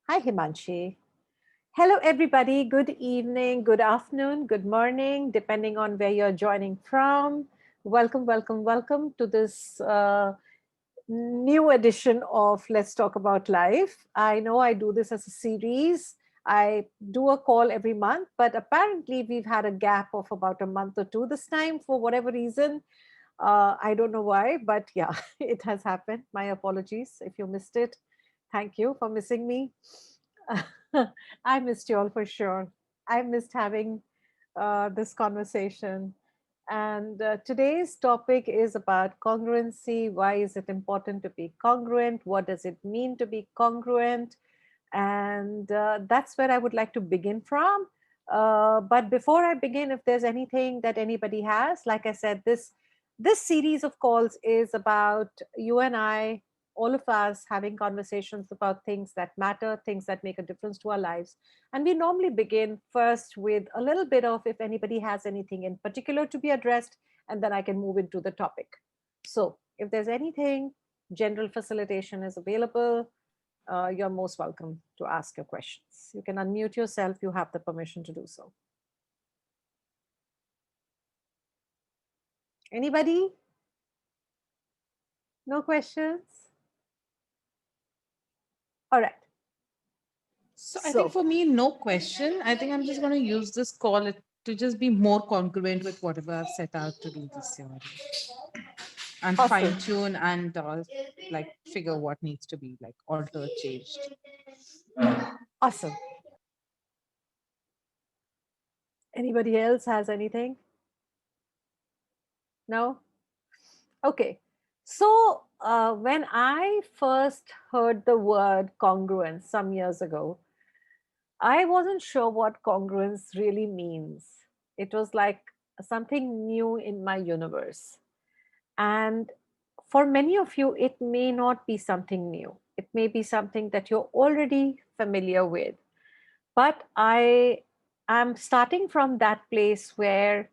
Hi, Himanshi. Hello, everybody. Good evening, good afternoon, good morning, depending on where you're joining from. Welcome, welcome, welcome to this new edition of Let's Talk About Life. I know I do this as a series. I do a call every month, but apparently we've had a gap of about a month or two this time for whatever reason. I don't know why, but yeah, it has happened. My apologies if you missed it. Thank you for missing me. I missed you all for sure. I missed having this conversation. And today's topic is about congruency. Why is it important to be congruent? What does it mean to be congruent? And that's where I would like to begin from. But before I begin, if there's anything that anybody has, like I said, this series of calls is about you and I, all of us having conversations about things that matter, things that make a difference to our lives. And we normally begin first with a little bit of if anybody has anything in particular to be addressed, and then I can move into the topic. So if there's anything, general facilitation is available. You're most welcome to ask your questions. You can unmute yourself. You have the permission to do so. Anybody? No questions? All right. So I think So, for me, no question. I think I'm just going to use this call to just be more congruent with whatever I've set out to do this year and fine awesome. tune and like figure what needs to be like altered, changed. Awesome. Anybody else has anything? No? Okay. So, when I first heard the word congruence some years ago, I wasn't sure what congruence really means. It was like something new in my universe. And for many of you, it may not be something new. It may be something that you're already familiar with. But I am starting from that place where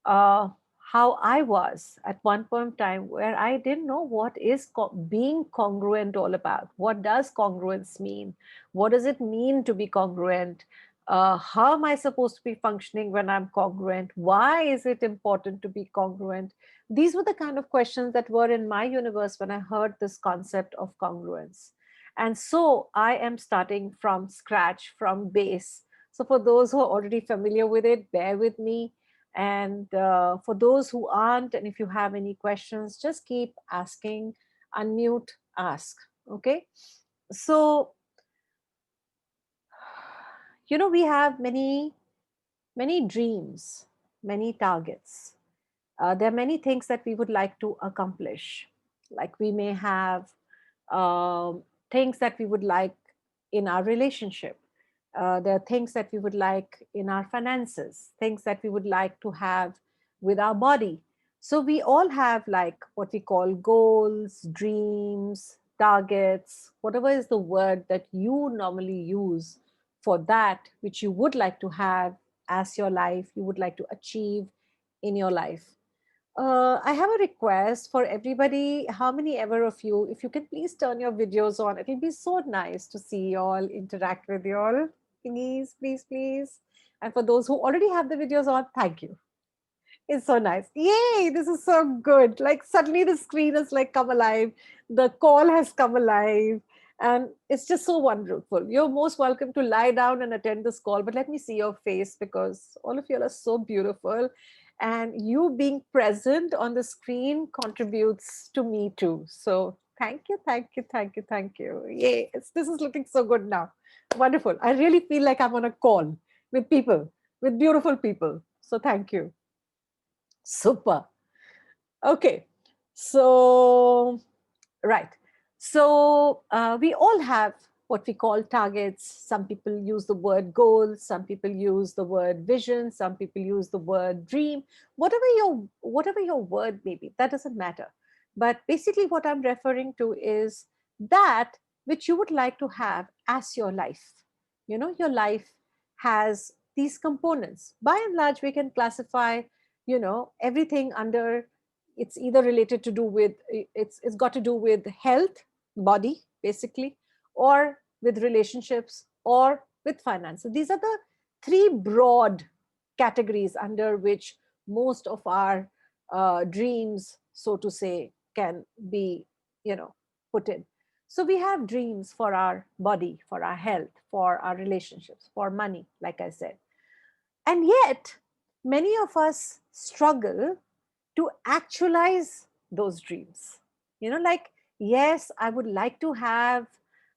uh, how I was at one point in time, where I didn't know what is being congruent all about. What does congruence mean? What does it mean to be congruent? How am I supposed to be functioning when I'm congruent? Why is it important to be congruent? These were the kind of questions that were in my universe when I heard this concept of congruence. And so I am starting from scratch, from base. So, for those who are already familiar with it, bear with me, and for those who aren't, and if you have any questions, just keep asking, unmute, ask. Okay. So, we have many dreams, many targets. There are many things that we would like to accomplish. Like we may have things that we would like in our relationship. There are things that we would like in our finances, things that we would like to have with our body. So we all have like what we call goals, dreams, targets, whatever is the word that you normally use for that which you would like to have as your life, you would like to achieve in your life. I have a request for everybody. How many ever of you, if you can please turn your videos on, it'll be so nice to see you all, interact with you all. Please, please, please. And for those who already have the videos on, thank you. It's so nice. Yay, this is so good. Like suddenly the screen has like come alive. The call has come alive. And it's just so wonderful. You're most welcome to lie down and attend this call, but let me see your face because all of you are so beautiful. And you being present on the screen contributes to me too. So thank you, thank you, thank you, thank you. Yay, this is looking so good now. Wonderful. I really feel like I'm on a call with people, with beautiful people. So thank you. Super. Okay. So, right. So, we all have what we call targets. Some people use the word goal, some people use the word vision, some people use the word dream. Whatever your word may be, that doesn't matter. But basically what I'm referring to is that which you would like to have as your life. Your life has these components. By and large, we can classify everything under, it's either related to do with, it's got to do with health, body basically, or with relationships, or with finance. So these are the three broad categories under which most of our dreams, so to say, can be, put in. So we have dreams for our body, for our health, for our relationships, for money, like I said. And yet, many of us struggle to actualize those dreams. Like, yes, I would like to have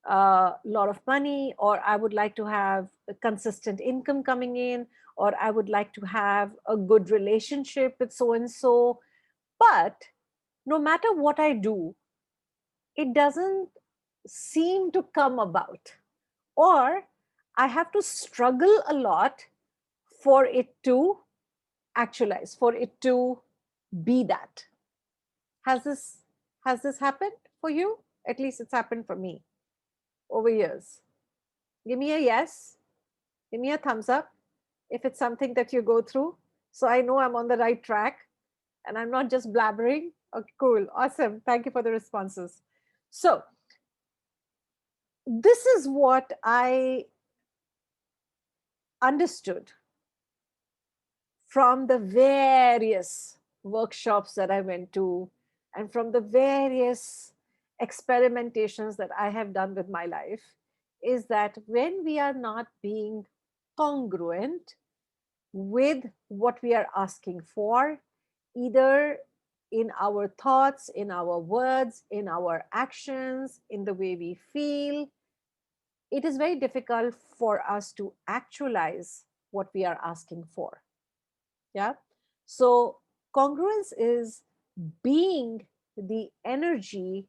a lot of money, or I would like to have a consistent income coming in, or I would like to have a good relationship with so and so. But no matter what I do, it doesn't seem to come about. Or I have to struggle a lot for it to actualize, for it to be that. Has this has this happened for you? At least it's happened for me over years. Give me a yes, give me a thumbs up if it's something that you go through, so I know I'm on the right track and I'm not just blabbering. Okay, cool, awesome, thank you for the responses. So this is what I understood from the various workshops that I went to, and from the various experimentations that I have done with my life, is that when we are not being congruent with what we are asking for, either in our thoughts, in our words, in our actions, in the way we feel, it is very difficult for us to actualize what we are asking for. Yeah. So congruence is being the energy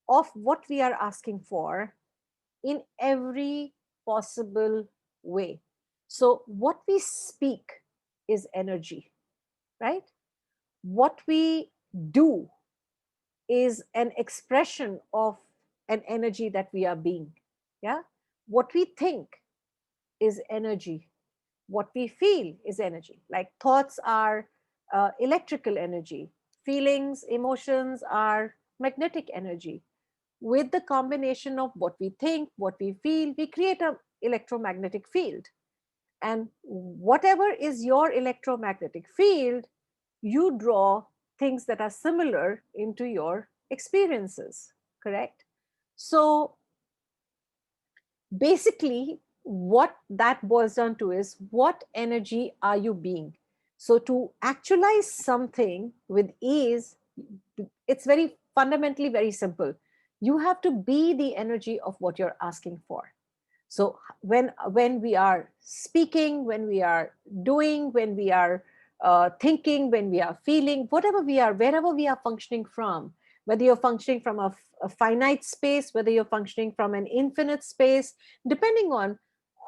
of what we are asking for in every possible way. So what we speak is energy, right? What we do is an expression of an energy that we are being. Yeah. What we think is energy. What we feel is energy. Like thoughts are electrical energy, feelings, emotions are magnetic energy. With the combination of what we think, what we feel, we create a electromagnetic field. And whatever is your electromagnetic field, you draw things that are similar into your experiences. Correct? So basically what that boils down to is, what energy are you being? So to actualize something with ease, it's very fundamentally very simple. You have to be the energy of what you're asking for. So when we are speaking, when we are doing, when we are thinking, when we are feeling, whatever we are, wherever we are functioning from, whether you're functioning from a finite space, whether you're functioning from an infinite space, depending on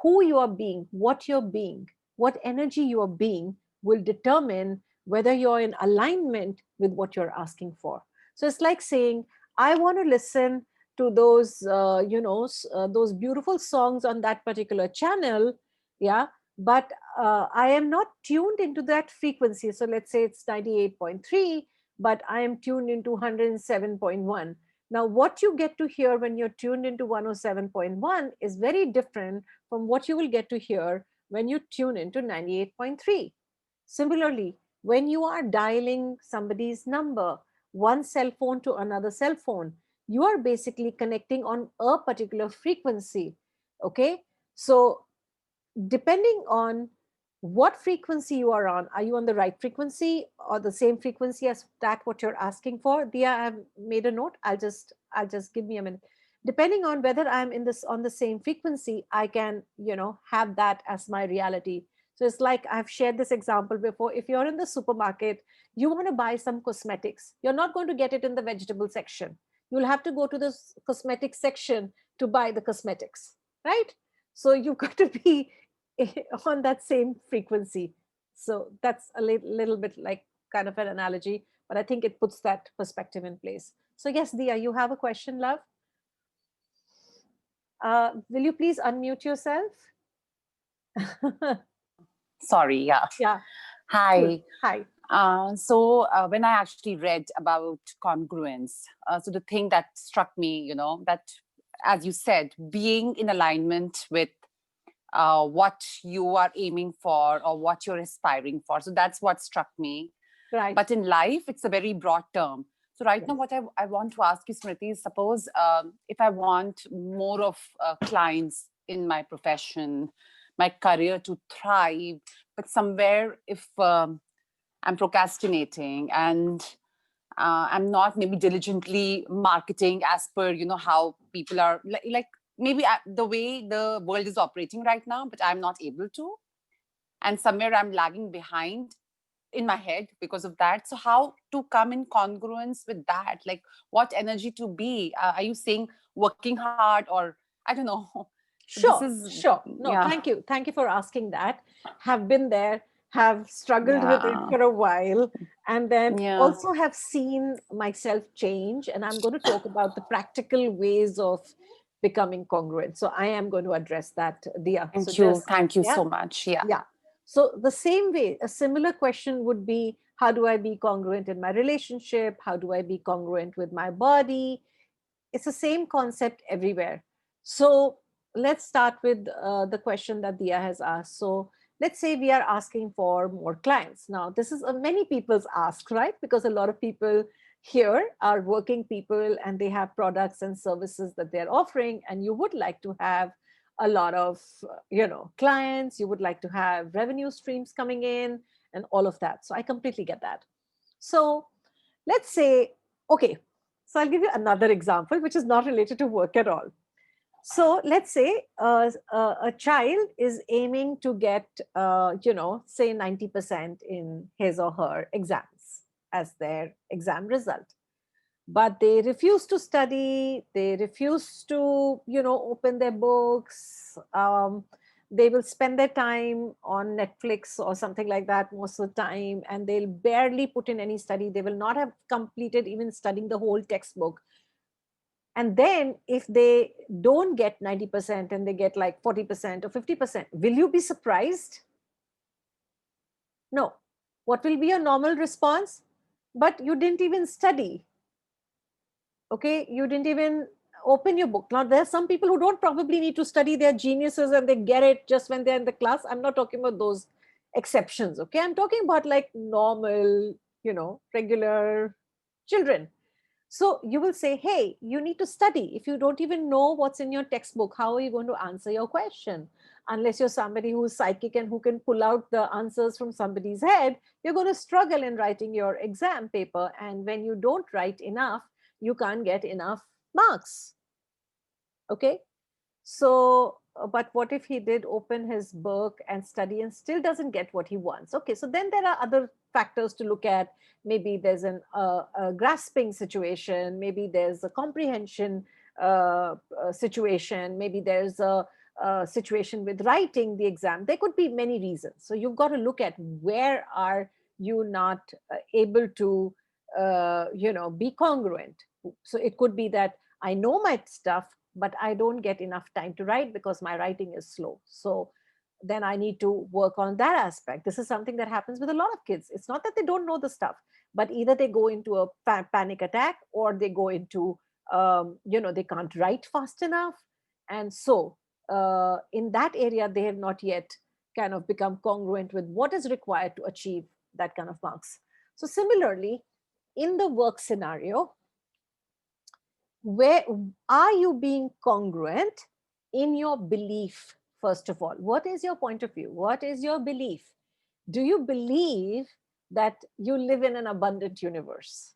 who you are being, what you're being, what energy you are being, will determine whether you're in alignment with what you're asking for. So it's like saying, I want to listen to those those beautiful songs on that particular channel. Yeah. But I am not tuned into that frequency. So let's say it's 98.3, but I am tuned into 107.1. Now what you get to hear when you're tuned into 107.1 is very different from what you will get to hear when you tune into 98.3. Similarly, when you are dialing somebody's number, one cell phone to another cell phone, you are basically connecting on a particular frequency. Okay. So depending on what frequency you are you on the right frequency or the same frequency as that what you're asking for? Dia, I have made a note. I'll just give me a minute. Depending on whether I'm in this on the same frequency, I can have that as my reality. So it's like I've shared this example before. If you're in the supermarket, you want to buy some cosmetics, you're not going to get it in the vegetable section. You'll have to go to the cosmetic section to buy the cosmetics, right? So you've got to be on that same frequency. So that's a little bit like kind of an analogy, but I think it puts that perspective in place. So yes, Dia, you have a question, love. Will you please unmute yourself? Sorry, yeah. Yeah, cool. Hi. Hi. When I actually read about congruence, so the thing that struck me, that as you said, being in alignment with what you are aiming for or what you're aspiring for. So that's what struck me. Right. But in life, it's a very broad term. So right now, Yes. what I want to ask you, Smriti, is suppose if I want more of clients in my profession, my career to thrive, but somewhere if I'm procrastinating and I'm not maybe diligently marketing as per how people are like maybe the way the world is operating right now, but I'm not able to, and somewhere I'm lagging behind in my head because of that. So how to come in congruence with that? Like what energy to be? Are you saying working hard, or I don't know? So this Sure, is sure. No, yeah, thank you. Thank you for asking that. Have been there, have struggled with it yeah, for a while, and then yeah. also have seen myself change. And I'm going to talk about the practical ways of becoming congruent. So I am going to address that, Dia. So Thank you, just, thank you yeah, so much. Yeah. yeah. So the same way, a similar question would be, how do I be congruent in my relationship? How do I be congruent with my body? It's the same concept everywhere. So let's start with the question that Dia has asked. So let's say we are asking for more clients. Now, this is many people's ask, right? Because a lot of people here are working people and they have products and services that they're offering, and you would like to have a lot of clients. You would like to have revenue streams coming in and all of that. So I completely get that. So let's say, okay, so I'll give you another example, which is not related to work at all. So let's say a child is aiming to get, say 90% in his or her exams as their exam result. But they refuse to study, they refuse to open their books. They will spend their time on Netflix or something like that most of the time, and they'll barely put in any study. They will not have completed even studying the whole textbook. And then if they don't get 90% and they get like 40% or 50%, will you be surprised? No. What will be your normal response? But you didn't even study. Okay, you didn't even open your book. Now there are some people who don't probably need to study, they're geniuses and they get it just when they're in the class. I'm not talking about those exceptions. Okay, I'm talking about like normal, regular children. So you will say, hey, you need to study. If you don't even know what's in your textbook, how are you going to answer your question? Unless you're somebody who's psychic and who can pull out the answers from somebody's head, you're going to struggle in writing your exam paper. And when you don't write enough, you can't get enough marks. Okay. So, but what if he did open his book and study and still doesn't get what he wants? Okay, so then there are other factors to look at. Maybe there's a grasping situation, maybe there's a comprehension situation, maybe there's a situation with writing the exam. There could be many reasons. So you've got to look at where are you not able to, be congruent. So it could be that I know my stuff, but I don't get enough time to write because my writing is slow. So then I need to work on that aspect. This is something that happens with a lot of kids. It's not that they don't know the stuff, but either they go into a panic attack or they go into, they can't write fast enough. And so in that area, they have not yet kind of become congruent with what is required to achieve that kind of marks. So similarly, in the work scenario, where are you being congruent in your belief? First of all, what is your point of view? What is your belief? Do you believe that you live in an abundant universe?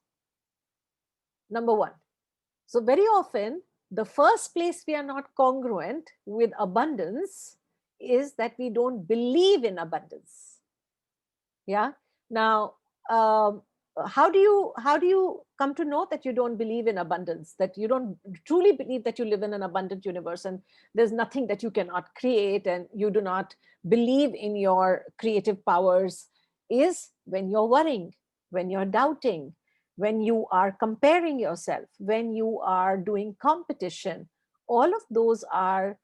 Number one. So very often the first place we are not congruent with abundance is that we don't believe in abundance. Yeah. Now, um, how do you come to know that you don't believe in abundance, that you don't truly believe that you live in an abundant universe and there's nothing that you cannot create and you do not believe in your creative powers? Is when you're worrying, when you're doubting, when you are comparing yourself, when you are doing competition. All of those are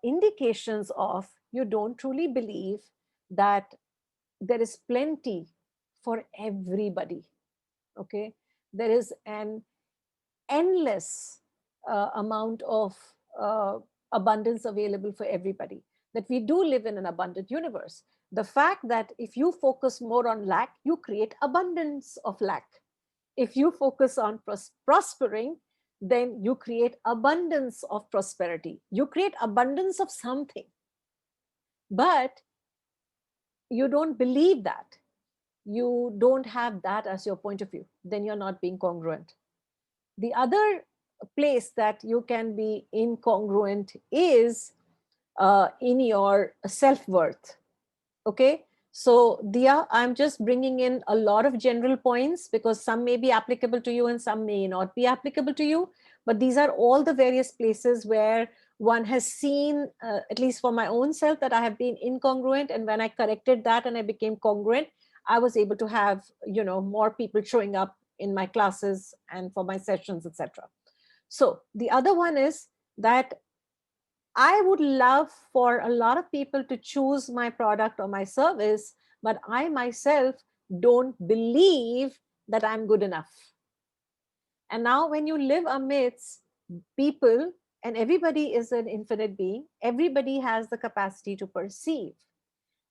indications of you don't truly believe that there is plenty for everybody. Okay, there is an endless, amount of uh, abundance available for everybody, that we do live in an abundant universe. The fact that if you focus more on lack, you create abundance of lack. If you focus on prospering, then you create abundance of prosperity. You create abundance of something, but you don't believe that. You don't have that as your point of view. Then you're not being congruent. The other place that you can be incongruent is in your self worth. Okay. So, Dia, I'm just bringing in a lot of general points because some may be applicable to you and some may not be applicable to you. But these are all the various places where one has seen, at least for my own self, that I have been incongruent. And when I corrected that and I became congruent, I was able to have, more people showing up in my classes and for my sessions, etc. So, the other one is that I would love for a lot of people to choose my product or my service, but I myself don't believe that I'm good enough. And now, when you live amidst people, and everybody is an infinite being, everybody has the capacity to perceive.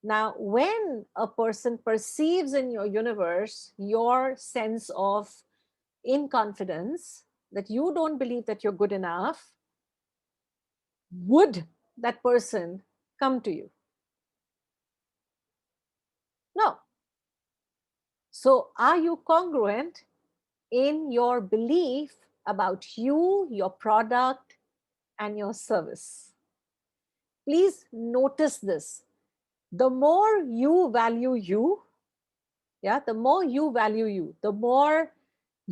Now, when a person perceives in your universe your sense of inconfidence, that you don't believe that you're good enough, would that person come to you? No. So, are you congruent in your belief about you, your product, and your service? Please notice this. The more you value you, yeah, the more you value you, the more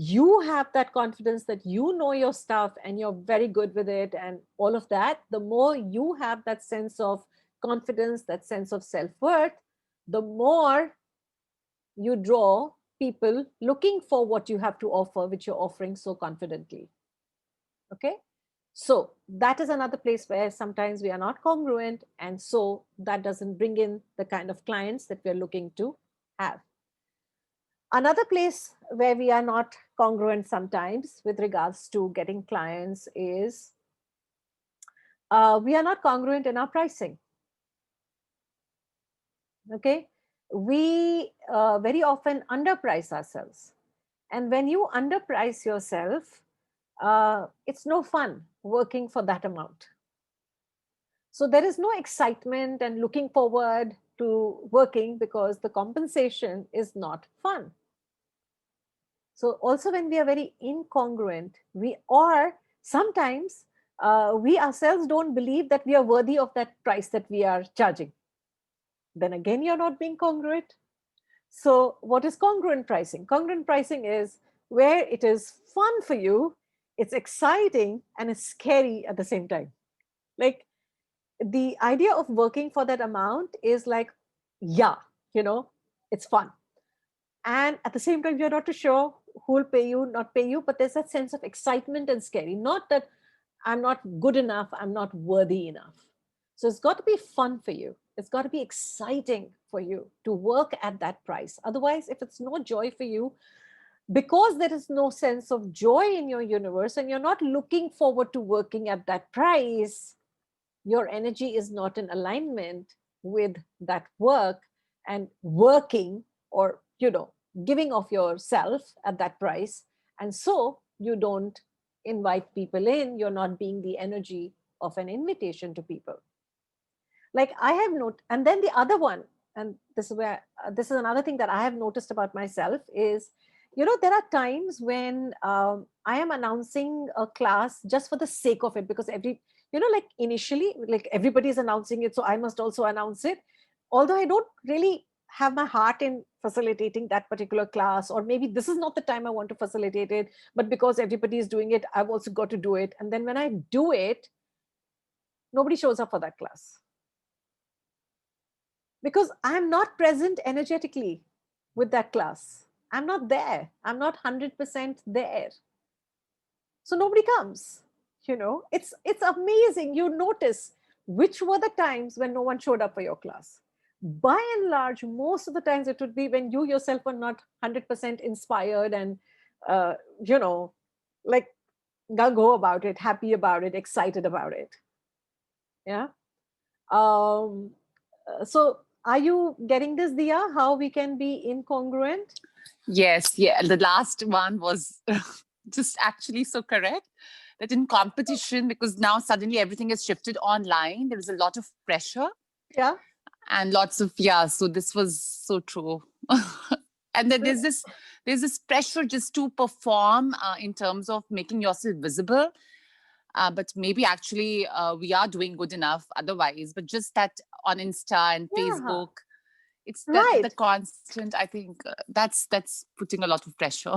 you have that confidence that you know your stuff and you're very good with it and all of that, the more you have that sense of confidence, that sense of self worth, the more you draw people looking for what you have to offer, which you're offering so confidently. Okay. So that is another place where sometimes we are not congruent. And so that doesn't bring in the kind of clients that we're looking to have. Another place where we are not congruent sometimes with regards to getting clients is we are not congruent in our pricing. Okay. We very often underprice ourselves. And when you underprice yourself, it's no fun working for that amount. So there is no excitement and looking forward to working because the compensation is not fun. So also when we are very incongruent, we are sometimes we ourselves don't believe that we are worthy of that price that we are charging. Then again, you're not being congruent. So what is congruent pricing? Congruent pricing is where it is fun for you, it's exciting, and it's scary at the same time. Like the idea of working for that amount is like, yeah, you know, it's fun. And at the same time, you're not too sure who will pay you, not pay you, but there's that sense of excitement and scary. Not that I'm not good enough, I'm not worthy enough. So it's got to be fun for you. It's got to be exciting for you to work at that price. Otherwise, if it's no joy for you, because there is no sense of joy in your universe and you're not looking forward to working at that price, your energy is not in alignment with that work and working, or giving of yourself at that price. And so you don't invite people in, you're not being the energy of an invitation to people. Like I have noted, and then the other one, and this is where this is another thing that I have noticed about myself is, there are times when I am announcing a class just for the sake of it, because like initially, like everybody is announcing it, so I must also announce it, although I don't really have my heart in facilitating that particular class, or maybe this is not the time I want to facilitate it, but because everybody is doing it, I've also got to do it. And then when I do it, nobody shows up for that class because I'm not present energetically with that class. I'm not there. I'm not 100% there. So nobody comes. It's amazing. You notice which were the times when no one showed up for your class. By and large, most of the times it would be when you yourself were not 100% inspired and, uh, you know, like gung-ho about it, happy about it, excited about it. Yeah. Um, so are you getting this, Dia? How we can be incongruent? Yes, yeah. The last one was just actually so correct that in competition, because now suddenly everything has shifted online, there is a lot of pressure Yeah. and lots of, yeah. So this was so true. And then there's this pressure just to perform in terms of making yourself visible. But maybe actually we are doing good enough otherwise. But just that on Insta and Yeah. Facebook, it's that the Right. constant. I think that's putting a lot of pressure.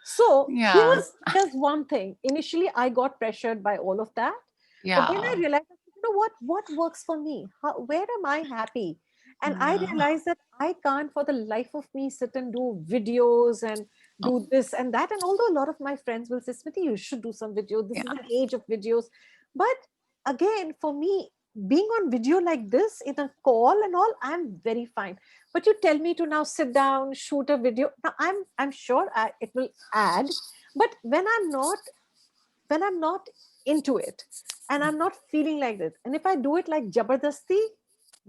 So Yeah, here's one thing. Initially, I got pressured by all of that, but then I yeah, realized, you know what works for me? Where am I happy? And I yeah, realized that I can't, for the life of me, sit and do videos and oh, do this and that. And although a lot of my friends will say, Smriti, you should do some video. This is yeah, an age of videos. But again, for me, being on video like this in a call and all, I'm very fine. But you tell me to now sit down, shoot a video. Now I'm sure it will add, but when I'm not into it, and I'm not feeling like this, and if I do it like jabardasti,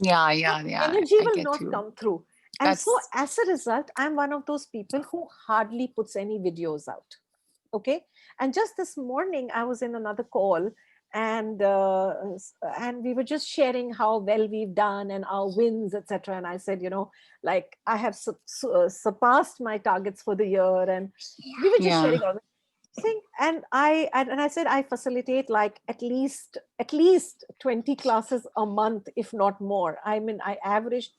yeah, the yeah, yeah. energy I will get not you. come through. And so That's as a result, I'm one of those people who hardly puts any videos out. Okay. And just this morning I was in another call, and and we were just sharing how well we've done and our wins, etc. And I said, like, I have surpassed my targets for the year, and we were just yeah, sharing all the thing. And I said I facilitate like at least 20 classes a month, if not more. I mean, I averaged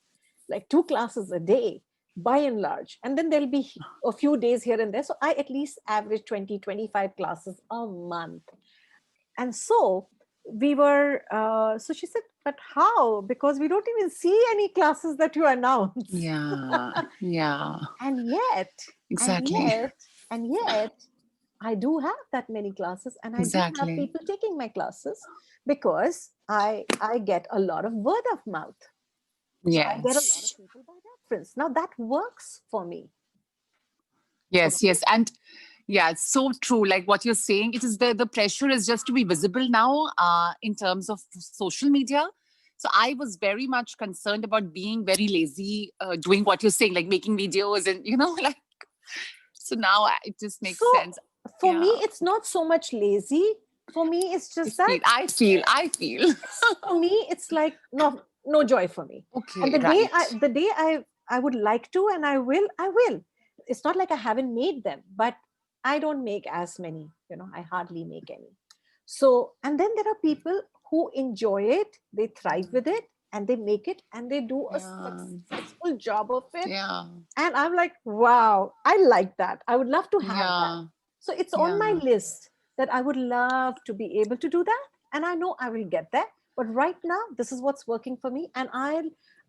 like 2 classes a day by and large, and then there'll be a few days here and there, so I at least average 20-25 classes a month. And so we were so she said, but how? Because we don't even see any classes that you announce. yeah, yeah. and yet and Exactly, yet and yet I do have that many classes, and I do have exactly. people taking my classes, because I get a lot of word of mouth. So I get a lot of Yes, people by reference. Now that works for me. yes, Okay. yes, and yeah, it's so true. Like what you're saying, it is the pressure is just to be visible now in terms of social media. So I was very much concerned about being very lazy, doing what you're saying, like making videos and like. So now it just So makes sense. for me, Yeah, it's not so much lazy. For me, it's I just that, feel, I feel, I feel. for me, it's like no joy for me. And Okay, the day right. I would like to, and I will. It's not like I haven't made them, but I don't make as many. I hardly make any. So, and then there are people who enjoy it, they thrive with it, and they make it, and they do a Yeah, successful job of it. yeah, And I'm like, wow, I like that. I would love to have that. yeah, So it's on my yeah, list that I would love to be able to do that. And I know I will get there. But right now, this is what's working for me. And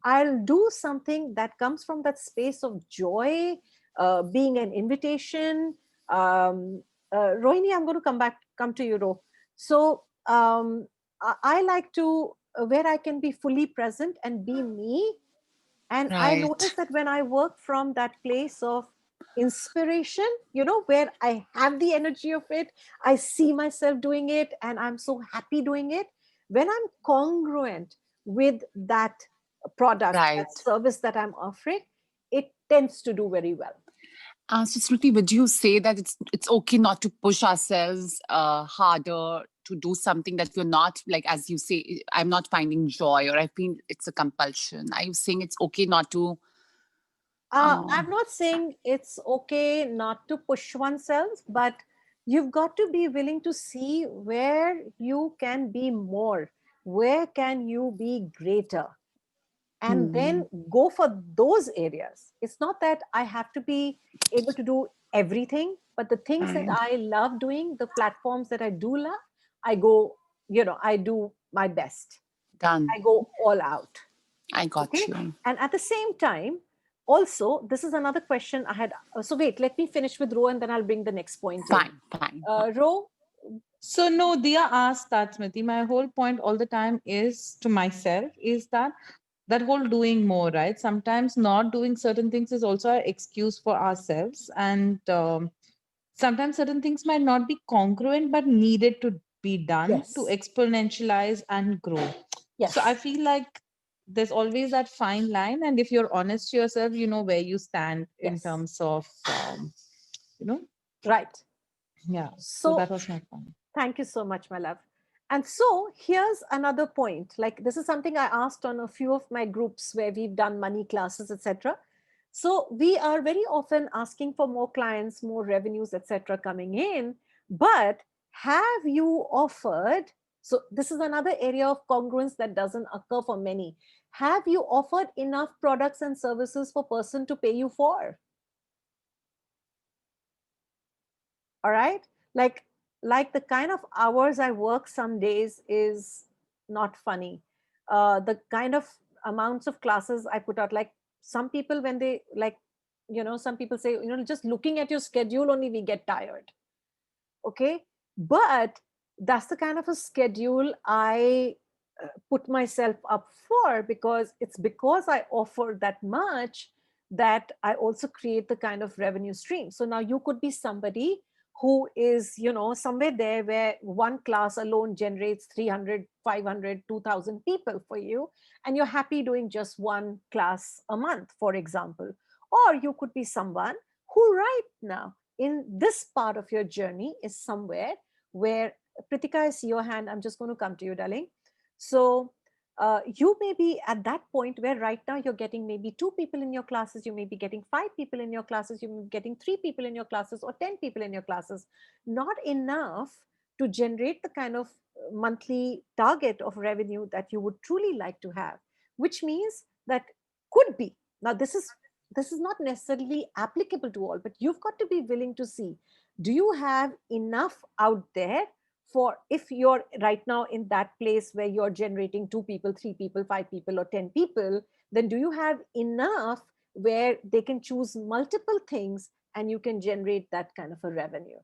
I'll do something that comes from that space of joy, being an invitation. Rohini, I'm going to come to you, Ro. So I like to, where I can be fully present and be me. And I notice right. that when I work from that place of inspiration, where I have the energy of it, I see myself doing it, and I'm so happy doing it. When I'm congruent with that product, that Right. service that I'm offering, it tends to do very well. So, Smriti, would you say that it's okay not to push ourselves harder to do something that we're not, like, as you say, I'm not finding joy, or I feel it's a compulsion? Are you saying it's okay not to? I'm not saying it's okay not to push oneself, but you've got to be willing to see where you can be more, where can you be greater, and Hmm. then go for those areas. It's not that I have to be able to do everything, but the things that Right. I love doing, the platforms that I do love, I go, I do my best. Done. I go all out. I got Okay. you. And at the same time, also, this is another question I had. So wait, let me finish with Ro, and then I'll bring the next point in. Fine, fine, fine. Ro, So no, Dia asked that, Smriti. My whole point all the time is to myself is that whole doing more, right? Sometimes not doing certain things is also an excuse for ourselves. And sometimes certain things might not be congruent but needed to be done to Yes. exponentialize and grow. So I Yes. feel like there's always that fine line, and if you're honest to yourself, you know where you stand in Yes. terms of you know Right. yeah. So So that was my point. thank you so much, my love. And so here's another point. Like this is something I asked on a few of my groups where we've done money classes, etc. So we are very often asking for more clients, more revenues, etc. coming in. But have you offered? So this is another area of congruence that doesn't occur for many. Have you offered enough products and services for person to pay you for? All right, like the kind of hours I work some days is not funny. The kind of amounts of classes I put out, like some people when they like, some people say, just looking at your schedule only we get tired. Okay, but that's the kind of a schedule I put myself up for, because it's because I offer that much that I also create the kind of revenue stream. So now you could be somebody who is, somewhere there where one class alone generates 300, 500, 2000 people for you, and you're happy doing just one class a month, for example. Or you could be someone who right now in this part of your journey is somewhere where, Pritika, I see your hand. I'm just going to come to you, darling. So you may be at that point where right now you're getting maybe two people in your classes, you may be getting five people in your classes, you may be getting three people in your classes or 10 people in your classes. Not enough to generate the kind of monthly target of revenue that you would truly like to have, which means that could be. Now, this is not necessarily applicable to all, but you've got to be willing to see, do you have enough out there for, if you're right now in that place where you're generating two people, three people, five people, or 10 people, then do you have enough where they can choose multiple things and you can generate that kind of a revenue?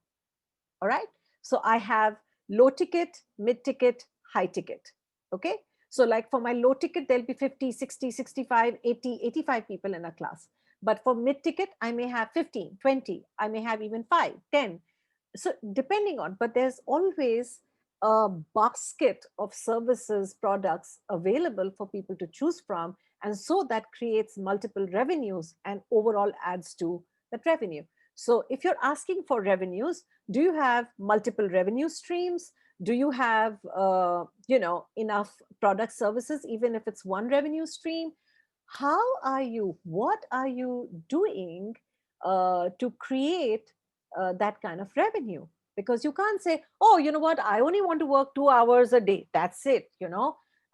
All right. So I have low ticket, mid ticket, high ticket. Okay. So like for my low ticket, there'll be 50, 60, 65, 80, 85 people in a class. But for mid ticket, I may have 15, 20, I may have even 5, 10. So depending on, but there's always a basket of services, products available for people to choose from. And so that creates multiple revenues and overall adds to that revenue. So if you're asking for revenues, do you have multiple revenue streams? Do you have enough product services, even if it's one revenue stream? How are you, what are you doing to create that kind of revenue? Because you can't say, oh, you know what, I only want to work 2 hours a day, that's it,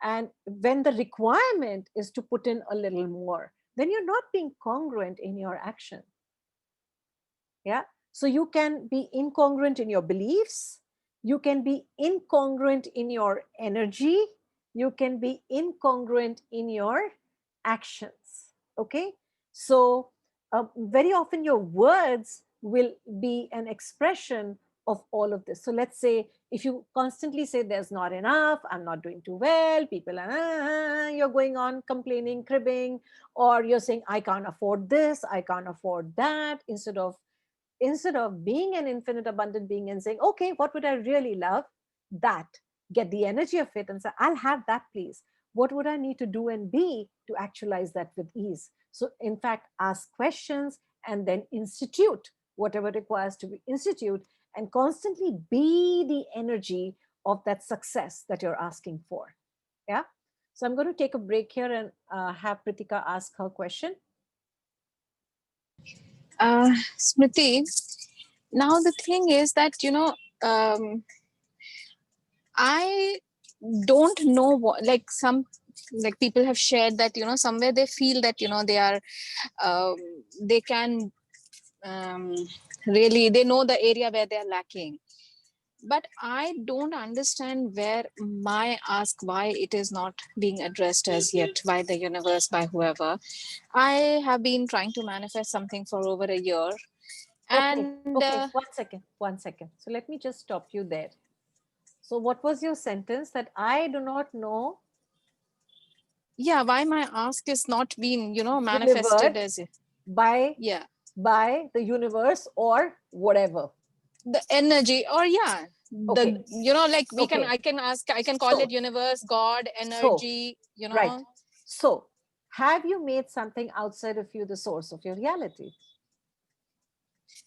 and when the requirement is to put in a little more, then you're not being congruent in your action. Yeah. So you can be incongruent in your beliefs, you can be incongruent in your energy, you can be incongruent in your actions. Okay. So very often your words will be an expression of all of this. So let's say if you constantly say there's not enough, I'm not doing too well, people are you're going on complaining, cribbing, or you're saying I can't afford this, I can't afford that, instead of being an infinite abundant being and saying, okay, what would I really love? That. Get the energy of it and say, I'll have that, please. What would I need to do and be to actualize that with ease? So in fact, ask questions and then institute whatever requires to be institute, and constantly be the energy of that success that you're asking for. Yeah. So I'm going to take a break here and have Pritika ask her question. Smriti, now the thing is that, um, I don't know what, like some, like people have shared that, somewhere they feel that, they are, um, they can um, really, they know the area where they're lacking. But I don't understand where my ask, why it is not being addressed as yet by the universe, by whoever. I have been trying to manifest something for over a year. Okay, And okay, 1 second, 1 second. So let me just stop you there. So, what was your sentence that I do not know yeah, why my ask is not being, manifested delivered as, by yeah. by the universe or whatever? the energy, or yeah, Okay. the, you know, like we can, Okay. I can call So, it universe, God, so, energy, you right. know. So, have you made something outside of you the source of your reality?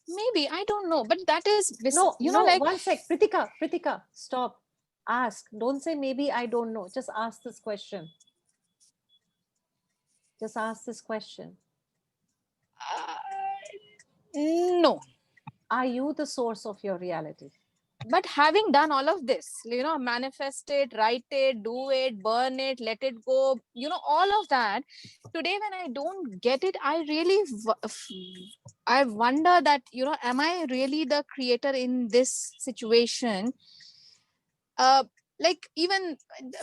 Maybe, I don't know, but that is No, you know, no, like, one sec. Pritika, stop. Ask. Don't say maybe I don't know. Just ask this question. Just ask this question. no. Are you the source of your reality? But having done all of this, you know, manifest it, write it, do it, burn it, let it go, you know, all of that, today when I don't get it, I really I wonder that, you know, am I really the creator in this situation? uh like, even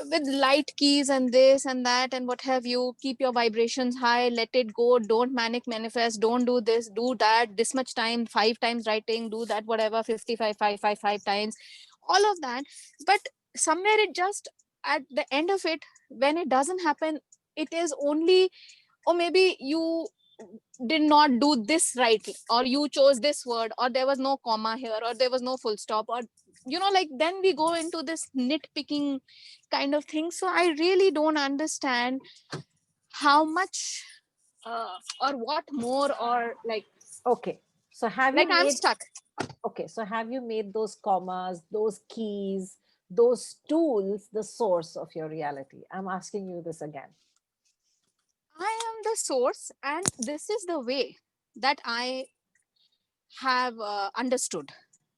with light keys and this and that and what have you, keep your vibrations high, let it go, don't manic manifest, don't do this, do that, this much time, 5 times writing, do that, whatever, 55 5 times, all of that. But somewhere it just, at the end of it, when it doesn't happen, it is only, or maybe you did not do this right, or you chose this word, or there was no comma here, or there was no full stop, or, you know, like, then we go into this nitpicking kind of thing. So I really don't understand how much, or what more, or Okay. So have you like I'm made stuck. okay, so have you made those commas, those keys, those tools the source of your reality? I'm asking you this again. I am the source, and this is the way that I have understood.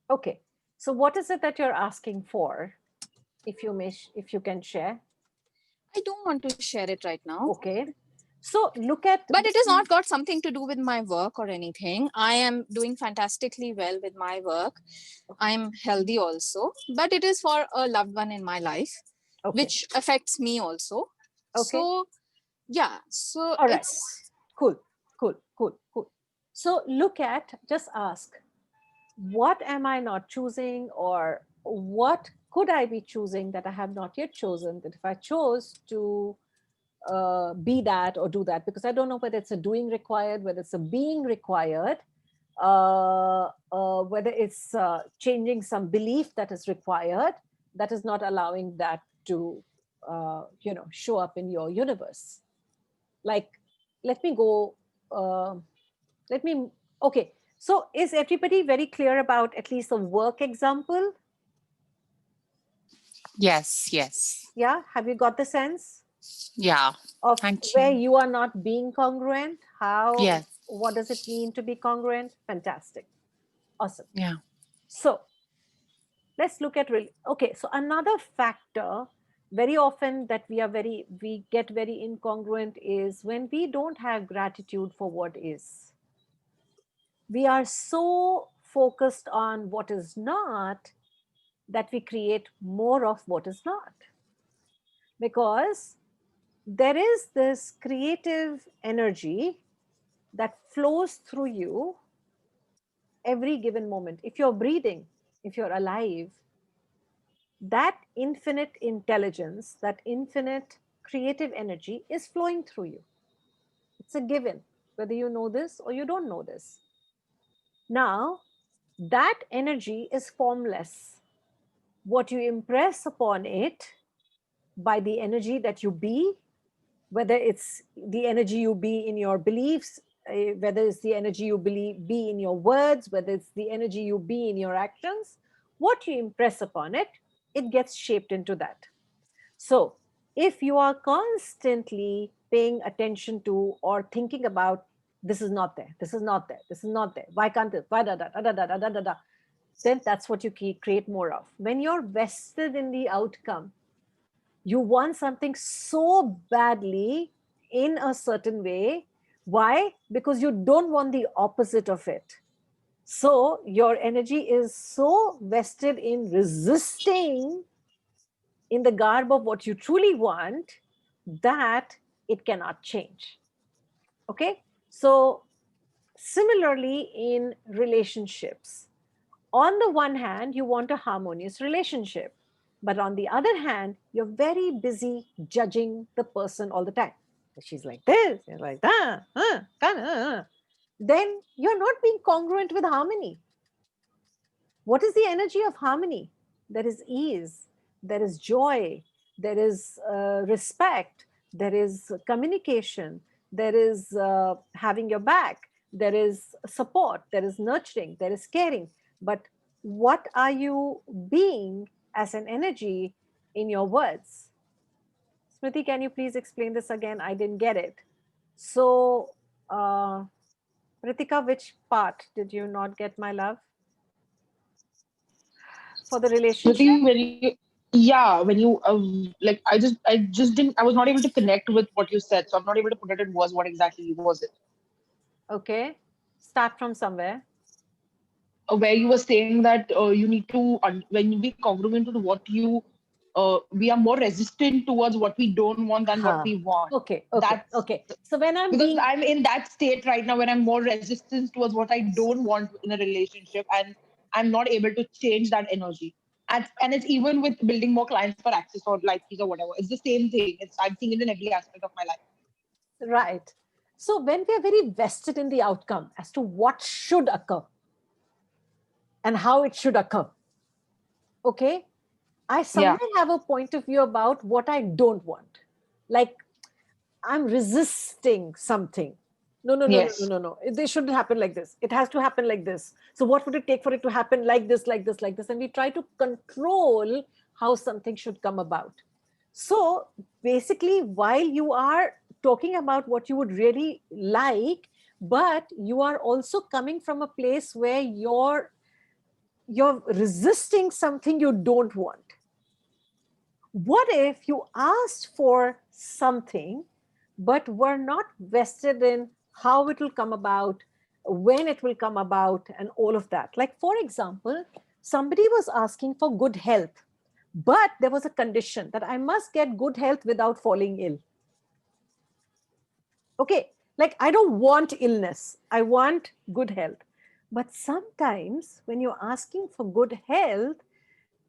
Okay. So what is it that you're asking for? If you may, if you can share. I don't want to share it right now. Okay. So look at But it has not got something to do with my work or anything. I am doing fantastically well with my work. I'm healthy also, but it is for a loved one in my life, okay. which affects me also. Okay. So yeah, so All right. it's, Cool. Cool. Cool. Cool. So look at, just ask, what am I not choosing, or what could I be choosing that I have not yet chosen? That if I chose to be that or do that, because I don't know whether it's a doing required, whether it's a being required, whether it's changing some belief that is required, that is not allowing that to, show up in your universe. Like, let me go. Uh, let me. Okay. So, is everybody very clear about at least a work example? Yes, yes. Yeah. Have you got the sense Yeah. of Thank where you. you are not being congruent? How, Yes. what does it mean to be congruent? Fantastic. Awesome. Yeah. So let's look at really, okay. So another factor very often that we get very incongruent is when we don't have gratitude for what is. We are so focused on what is not that we create more of what is not, because there is this creative energy that flows through you every given moment. If you're breathing, if you're alive, that infinite intelligence, that infinite creative energy is flowing through you. It's a given, whether you know this or you don't know this. Now, that energy is formless. What you impress upon it by the energy that you be, whether it's the energy you be in your beliefs, whether it's the energy you believe be in your words, whether it's the energy you be in your actions, what you impress upon it, it gets shaped into that. So if you are constantly paying attention to or thinking about, this is not there, this is not there, this is not there, why can't it, why da, then that's what you create more of. When you're vested in the outcome, you want something so badly in a certain way. Why? Because you don't want the opposite of it. So your energy is so vested in resisting in the garb of what you truly want that it cannot change. Okay? So similarly in relationships, on the one hand, you want a harmonious relationship. But on the other hand, you're very busy judging the person all the time. She's like this, you're like that, kinda. Then you're not being congruent with harmony. What is the energy of harmony? There is ease, there is joy, there is respect, there is communication, there is having your back, there is support, there is nurturing, there is caring. But what are you being as an energy in your words? Smriti, can you please explain this again? I didn't get it. So, Ritika, which part did you not get, my love? For the relationship? Smriti, when you, yeah, when you like, I just didn't, I was not able to connect with what you said, so I'm not able to put it in words. What exactly was it? Okay. Start from somewhere. Where you were saying that you need to, when you be congruent to what you, we are more resistant towards what we don't want than what Huh. we want. Okay, okay, That's okay. So when I'm because being, I'm in that state right now when I'm more resistant towards what I don't want in a relationship, and I'm not able to change that energy. And it's even with building more clients for access or life keys or whatever. It's the same thing. It's I'm seeing it in every aspect of my life. right. So when we are very vested in the outcome as to what should occur and how it should occur, okay, I Yeah. somewhere have a point of view about what I don't want. Like I'm resisting something. No, no, no, no, no, Yes. no, no. They shouldn't happen like this. It has to happen like this. So, what would it take for it to happen like this, like this, like this? And we try to control how something should come about. So, basically, while you are talking about what you would really like, but you are also coming from a place where you're resisting something you don't want. What if you asked for something but were not vested in how it will come about, when it will come about, and all of that? Like, for example, somebody was asking for good health, but there was a condition that I must get good health without falling ill. Okay, like I don't want illness, I want good health. But sometimes when you're asking for good health,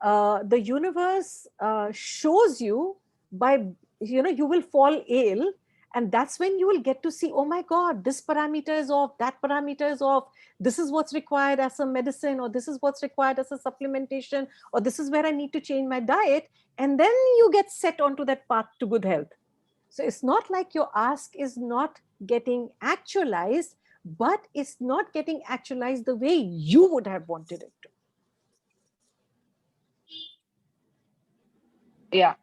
the universe shows you by, you will fall ill, and that's when you will get to see, oh my god, this parameter is off, that parameter is off, this is what's required as a medicine, or this is what's required as a supplementation, or this is where I need to change my diet. And then you get set onto that path to good health. So it's not like your ask is not getting actualized, but it's not getting actualized the way you would have wanted it to. Yeah.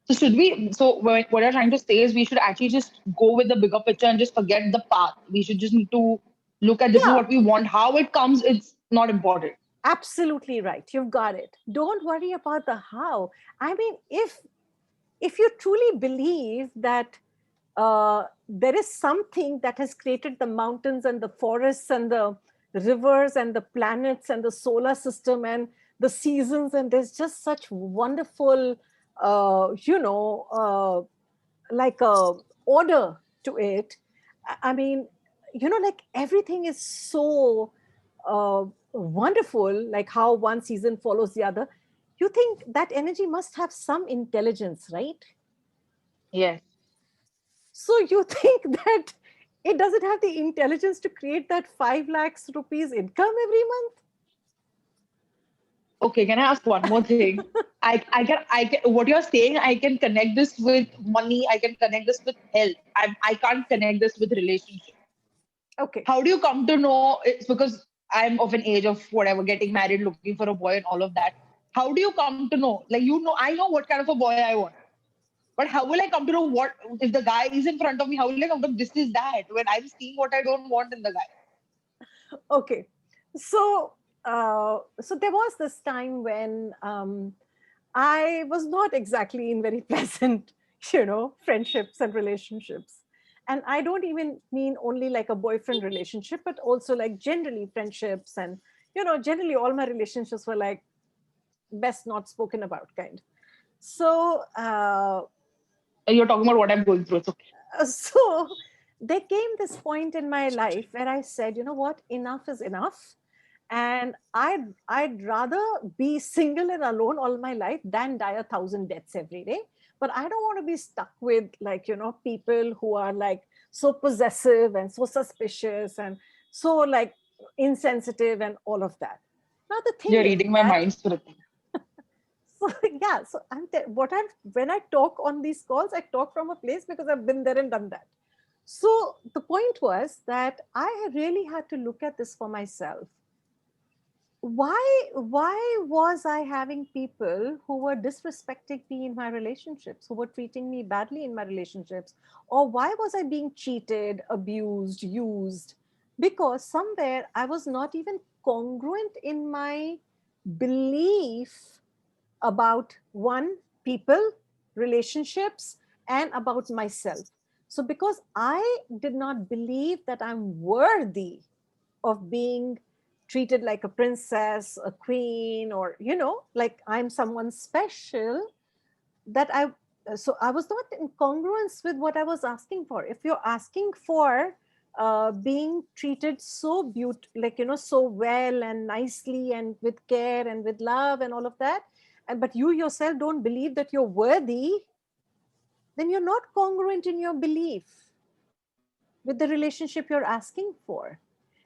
So should we? So what I'm trying to say is we should actually just go with the bigger picture and just forget the path. We should just need to look at this is Yeah, what we want. How it comes, it's not important. absolutely right. You've got it. Don't worry about the how. I mean, if you truly believe that there is something that has created the mountains and the forests and the rivers and the planets and the solar system and the seasons, and there's just such wonderful, like a order to it. I mean, like everything is so wonderful, like how one season follows the other. You think that energy must have some intelligence, right? Yes. So you think that it doesn't have the intelligence to create that 5 lakhs rupees income every month? Okay, can I ask one more thing? I can, what you're saying, I can connect this with money, I can connect this with health. I can't connect this with relationship. Okay. How do you come to know? It's because I'm of an age of whatever, getting married, looking for a boy, and all of that. How do you come to know? Like, I know what kind of a boy I want. But how will I come to know what if the guy is in front of me? How will I come to this is that when I'm seeing what I don't want in the guy? Okay. So, so there was this time when I was not exactly in very pleasant, friendships and relationships. And I don't even mean only like a boyfriend relationship, but also like generally friendships. And, generally all my relationships were like best not spoken about kind. So, You're talking about what I'm going through. It's okay. so there came this point in my life where I said, you know what, enough is enough. And I'd rather be single and alone all my life than die 1,000 deaths every day. But I don't want to be stuck with like, people who are like so possessive and so suspicious and so like insensitive and all of that. Now the thing You're is reading my that, mind, Smriti. so yeah, so when I talk on these calls, I talk from a place because I've been there and done that. So the point was that I really had to look at this for myself. Why was I having people who were disrespecting me in my relationships, who were treating me badly in my relationships? Or why was I being cheated, abused, used? Because somewhere I was not even congruent in my belief about one, people, relationships, and about myself. So because I did not believe that I'm worthy of being treated like a princess, a queen, or like I'm someone special, that I was not in congruence with what I was asking for. If you're asking for being treated so like so well and nicely and with care and with love and all of that, and but you yourself don't believe that you're worthy, then you're not congruent in your belief with the relationship you're asking for.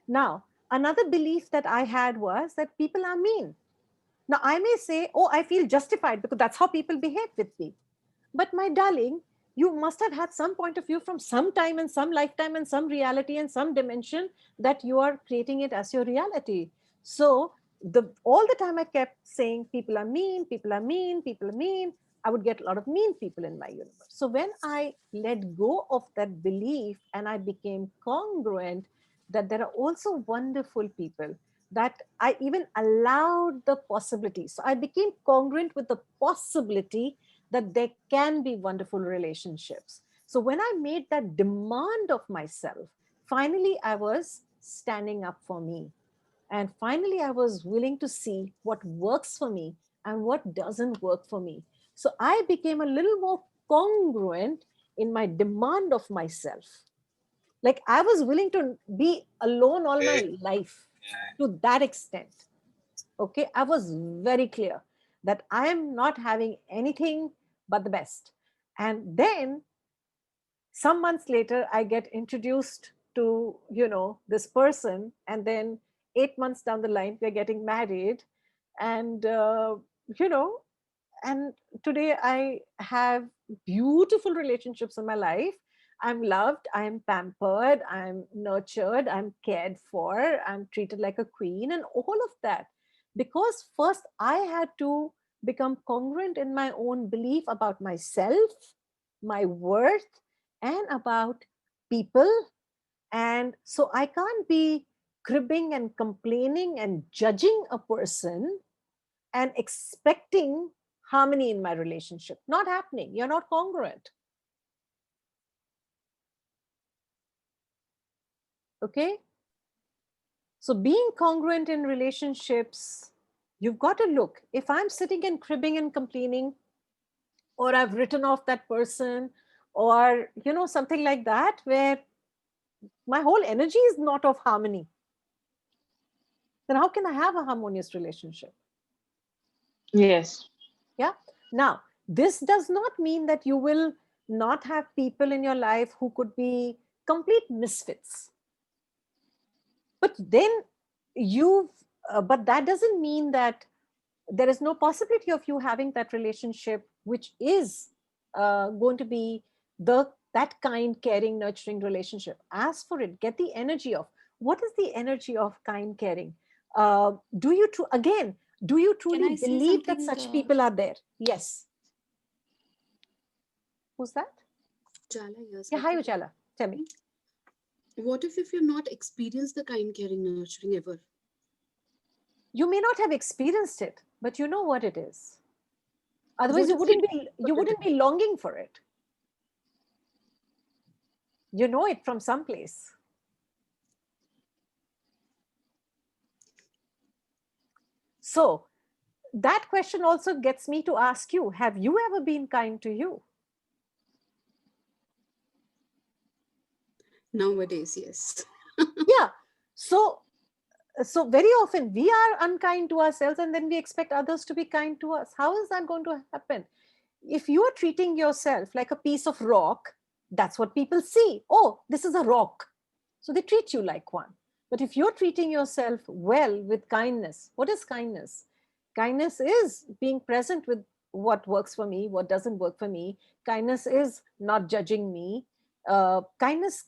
Now, another belief that I had was that people are mean. Now, I may say, oh, I feel justified because that's how people behave with me. But my darling, you must have had some point of view from some time and some lifetime and some reality and some dimension that you are creating it as your reality. So all the time I kept saying people are mean, people are mean, people are mean. I would get a lot of mean people in my universe. So when I let go of that belief and I became congruent that there are also wonderful people, that I even allowed the possibility. So I became congruent with the possibility that there can be wonderful relationships. So when I made that demand of myself, finally I was standing up for me. And finally I was willing to see what works for me and what doesn't work for me. So I became a little more congruent in my demand of myself. Like I was willing to be alone all my life to that extent. Okay, I was very clear that I am not having anything but the best. And then some months later, I get introduced to, this person. And then 8 months down the line, we're getting married. And, you know, and today I have beautiful relationships in my life. I'm loved, I'm pampered, I'm nurtured, I'm cared for, I'm treated like a queen, and all of that. Because first I had to become congruent in my own belief about myself, my worth, and about people. And so I can't be cribbing and complaining and judging a person and expecting harmony in my relationship. Not happening. You're not congruent. Okay. So being congruent in relationships, you've got to look. If I'm sitting and cribbing and complaining, or I've written off that person, or, something like that, where my whole energy is not of harmony, then how can I have a harmonious relationship? Yes. Yeah. Now, this does not mean that you will not have people in your life who could be complete misfits. But then but that doesn't mean that there is no possibility of you having that relationship, which is going to be that kind, caring, nurturing relationship. Ask for it. Get the energy of, what is the energy of kind, caring? Do you Can truly I say believe that something, such people are there? Yes. Who's that? Jala here, Yeah, hi, Smriti? Ujala. Tell me. What if you've not experienced the kind, caring, nurturing ever? You may not have experienced it, but you know what it is. Otherwise, What you if you wouldn't be you felt wouldn't it? be longing for it. You know it from someplace. So that question also gets me to ask you, have you ever been kind to you? Nowadays, yes. Yeah. So very often we are unkind to ourselves and then we expect others to be kind to us. How is that going to happen? If you are treating yourself like a piece of rock, that's what people see. Oh, this is a rock. So they treat you like one. But if you're treating yourself well with kindness, what is kindness? Kindness is being present with what works for me, what doesn't work for me. Kindness is not judging me. Kindness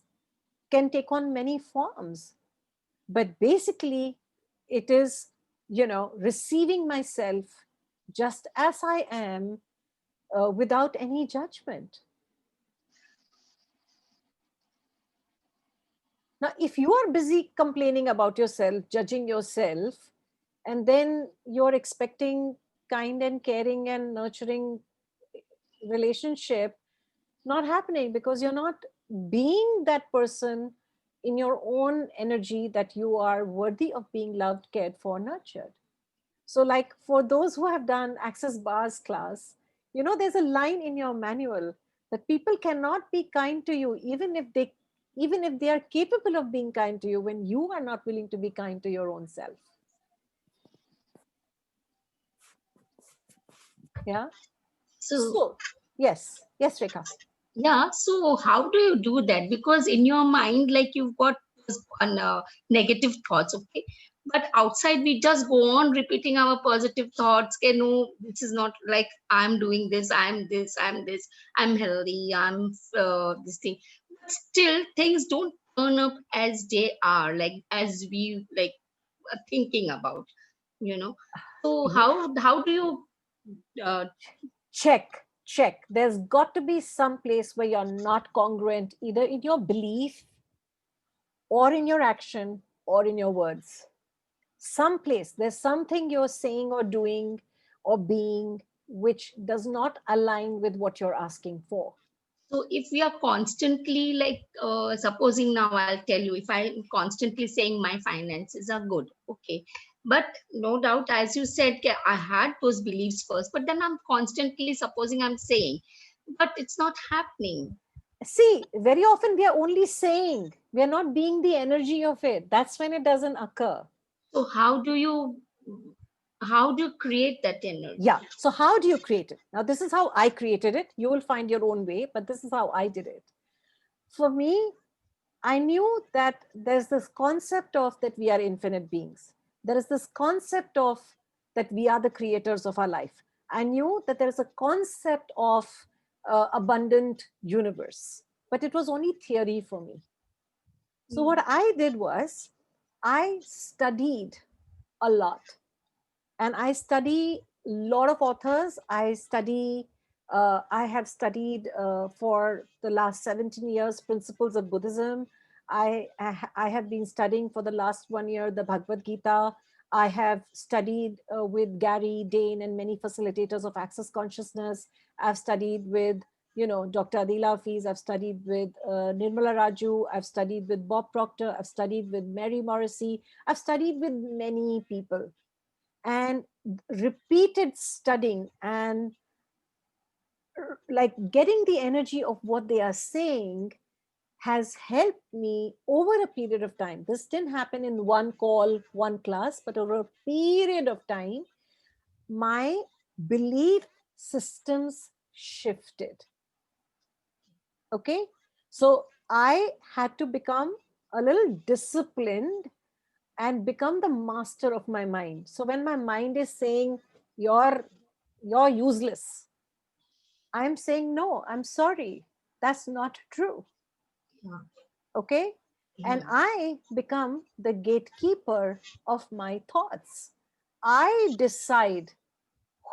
can take on many forms, but basically, it is, receiving myself just as I am, without any judgment. Now, if you are busy complaining about yourself, judging yourself, and then you're expecting kind and caring and nurturing relationship, not happening, because you're not being that person in your own energy that you are worthy of being loved, cared for, nurtured. So, like for those who have done Access Bars class, there's a line in your manual that people cannot be kind to you even if they are capable of being kind to you, when you are not willing to be kind to your own self. Yeah. So So, yes, Rekha. yeah, so how do you do that? Because in your mind, like you've got this one negative thoughts, okay, but outside we just go on repeating our positive thoughts. Okay, no, this is not like I'm doing this, I'm this, I'm this, I'm healthy, I'm this thing. But still, things don't turn up as they are, like as we like are thinking about, you know. So Ye- how do you uh, check. There's got to be some place where you're not congruent, either in your belief or in your action or in your words. Some place, there's something you're saying or doing or being which does not align with what you're asking for. So if we are constantly like, supposing now I'll tell you, if I'm constantly saying my finances are good, okay, but no doubt, as you said, I had those beliefs first, but then I'm constantly supposing I'm saying, but it's not happening. See, very often we are only saying, we are not being the energy of it. That's when it doesn't occur. So how do you create that energy? Yeah. So, how do you create it? Now, this is how I created it. You will find your own way, but this is how I did it. For me, I knew that there's this concept of that we are infinite beings. There is this concept of that we are the creators of our life. I knew that there is a concept of abundant universe, but it was only theory for me. So what I did was I studied a lot, and I study a lot of authors. I have studied for the last 17 years principles of Buddhism. I have been studying for the last 1 year the Bhagavad Gita. I have studied with Gary Dane and many facilitators of access consciousness. I've studied with Dr. Adila Hafiz. I've studied with Nirmala Raju. I've studied with Bob Proctor. I've studied with Mary Morrissey. I've studied with many people, and repeated studying and like getting the energy of what they are saying has helped me over a period of time. This didn't happen in one call, one class, but over a period of time, my belief systems shifted. Okay. So I had to become a little disciplined and become the master of my mind. So when my mind is saying, you're you're useless, I'm saying, no, I'm sorry, that's not true. Yeah, Okay. And yeah. I become the gatekeeper of my thoughts. I decide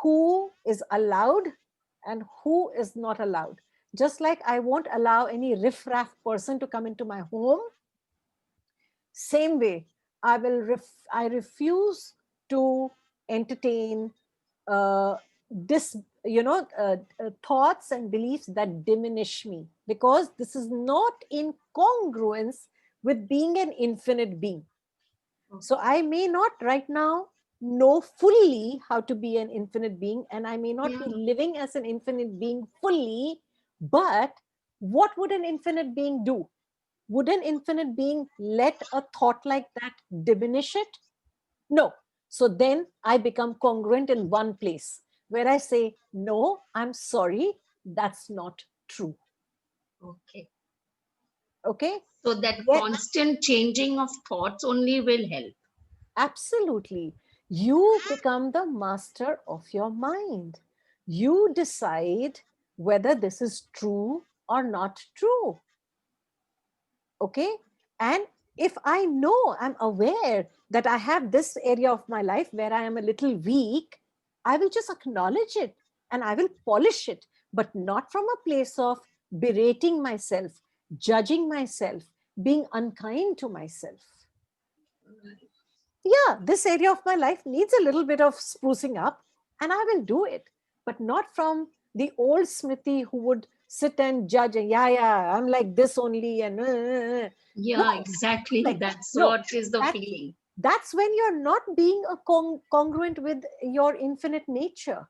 who is allowed and who is not allowed. Just like I won't allow any riffraff person to come into my home, same way I refuse to entertain uh, this thoughts and beliefs that diminish me, because this is not in congruence with being an infinite being. So I may not right now know fully how to be an infinite being, and I may not Yeah. be living as an infinite being fully, but what would an infinite being do? Would an infinite being let a thought like that diminish it? No. So then I become congruent in one place where I say, no, I'm sorry, that's not true. Okay. Okay. So that Yet, constant changing of thoughts only will help. absolutely. You become the master of your mind. You decide whether this is true or not true. Okay. And if I know, I'm aware that I have this area of my life where I am a little weak, I will just acknowledge it and I will polish it, but not from a place of berating myself, judging myself, being unkind to myself. Yeah, this area of my life needs a little bit of sprucing up, and I will do it, but not from the old Smithy who would sit and judge and, yeah, yeah, I'm like this only, and no, Yeah, exactly. like that. That's No, what is the that feeling. that's when you're not being a congruent with your infinite nature.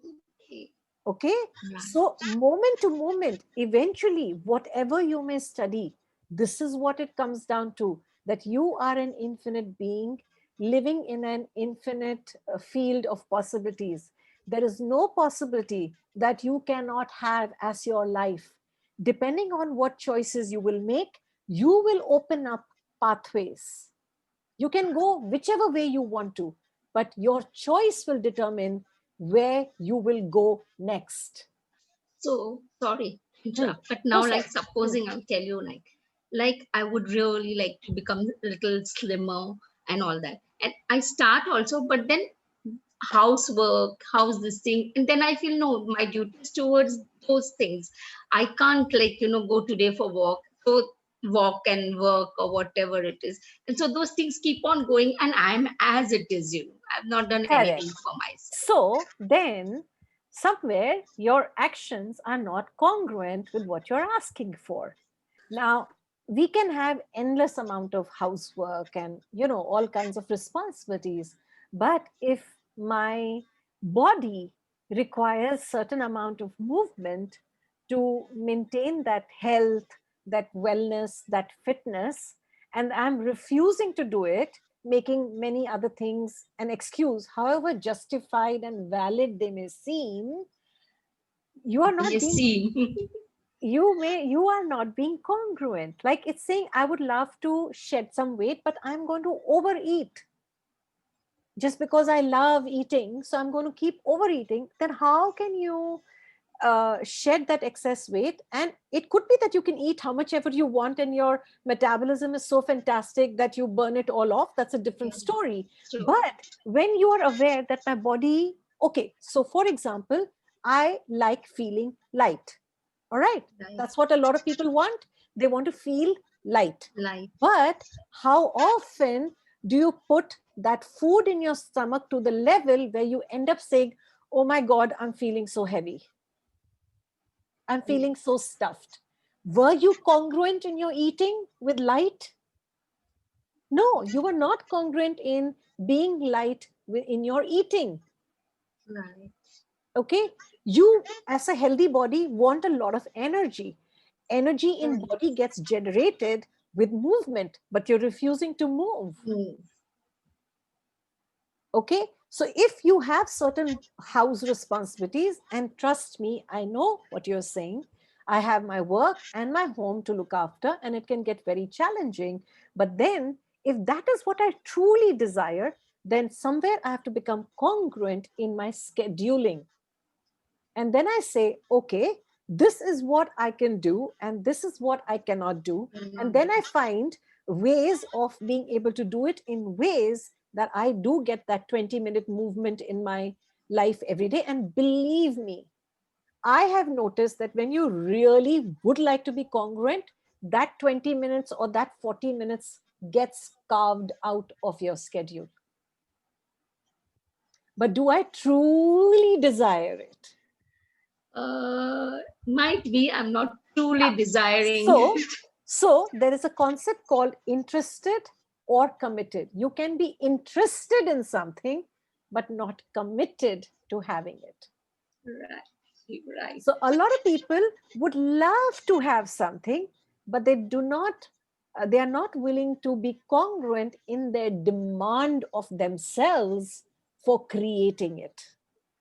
Okay. Okay. Right. So moment to moment, eventually, whatever you may study, this is what it comes down to, that you are an infinite being living in an infinite field of possibilities. There is no possibility that you cannot have as your life. Depending on what choices you will make, you will open up pathways. You can go whichever way you want to, but your choice will determine where you will go next. So sorry to Hmm. interrupt, but No, now, like, sorry. Hmm. supposing I'll tell you, like I would really like to become a little slimmer and all that, and I start also, but then housework, how's this thing, and then I feel no, my duties towards those things, I can't, like, go today for walk, so walk and work or whatever it is, and so those things keep on going, and I'm as it is, I've not done anything Correct. for myself. So then, somewhere your actions are not congruent with what you're asking for. Now, we can have endless amount of housework and all kinds of responsibilities, but if my body requires certain amount of movement to maintain that health, that wellness, that fitness, and I'm refusing to do it, making many other things an excuse, however justified and valid they may seem, you are not You being see. you are not being congruent. Like, it's saying I would love to shed some weight, but I'm going to overeat just because I love eating, so I'm going to keep overeating. Then how can you shed that excess weight? And it could be that you can eat how much ever you want and your metabolism is so fantastic that you burn it all off. That's a different story. True. But when you are aware that my body, okay, so for example, I like feeling light. All right. Right. That's what a lot of people want. They want to feel light. Light. But how often do you put that food in your stomach to the level where you end up saying, oh my God, I'm feeling so heavy. I'm Yeah. feeling so stuffed. Were you congruent in your eating with light? No, you were not congruent in being light in your eating. Right. Okay. You, as a healthy body, want a lot of energy. Energy in Right. body gets generated with movement, but you're refusing to move. Move. Okay. So if you have certain house responsibilities, and trust me, I know what you're saying. I have my work and my home to look after, and it can get very challenging. But then, if that is what I truly desire, then somewhere I have to become congruent in my scheduling. And then I say, okay, this is what I can do, and this is what I cannot do. And then I find ways of being able to do it in ways that I do get that 20-minute movement in my life every day. And believe me, I have noticed that when you really would like to be congruent, that 20 minutes or that 40 minutes gets carved out of your schedule. But do I truly desire it? Might be I'm not truly Yeah. desiring So, it. so there is a concept called interested or committed. You can be interested in something, but not committed to having it. Right. Right. So a lot of people would love to have something, but they do not, they are not willing to be congruent in their demand of themselves for creating it.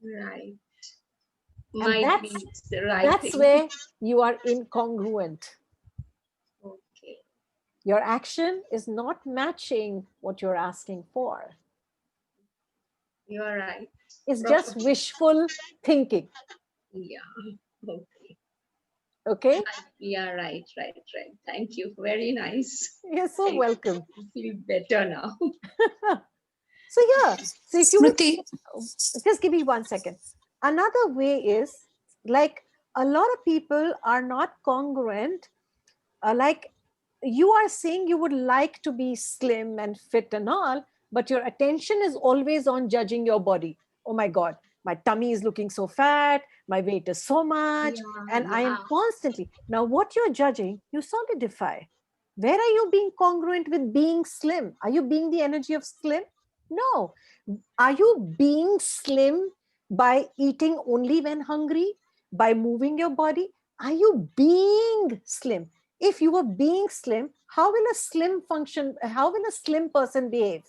Right. And Might be it's the right that's thing. where you are incongruent. Okay. Your action is not matching what you're asking for. You are right. It's just Probably. wishful thinking. Yeah. Okay. Okay? Yeah, right, right, right. Thank you. Very nice. You're so I welcome. feel better now. So, yeah. So, if you would Smriti, just give me 1 second. Another way is like a lot of people are not congruent. Like you are saying you would like to be slim and fit and all, but your attention is always on judging your body. Oh my God, my tummy is looking so fat, my weight is so much, Yeah, and I am yeah. constantly. Now, what you're judging, you solidify. Where are you being congruent with being slim? Are you being the energy of slim? No. Are you being slim by eating only when hungry? By moving your body? Are you being slim? If you were being slim, how will a slim function, how will a slim person behave?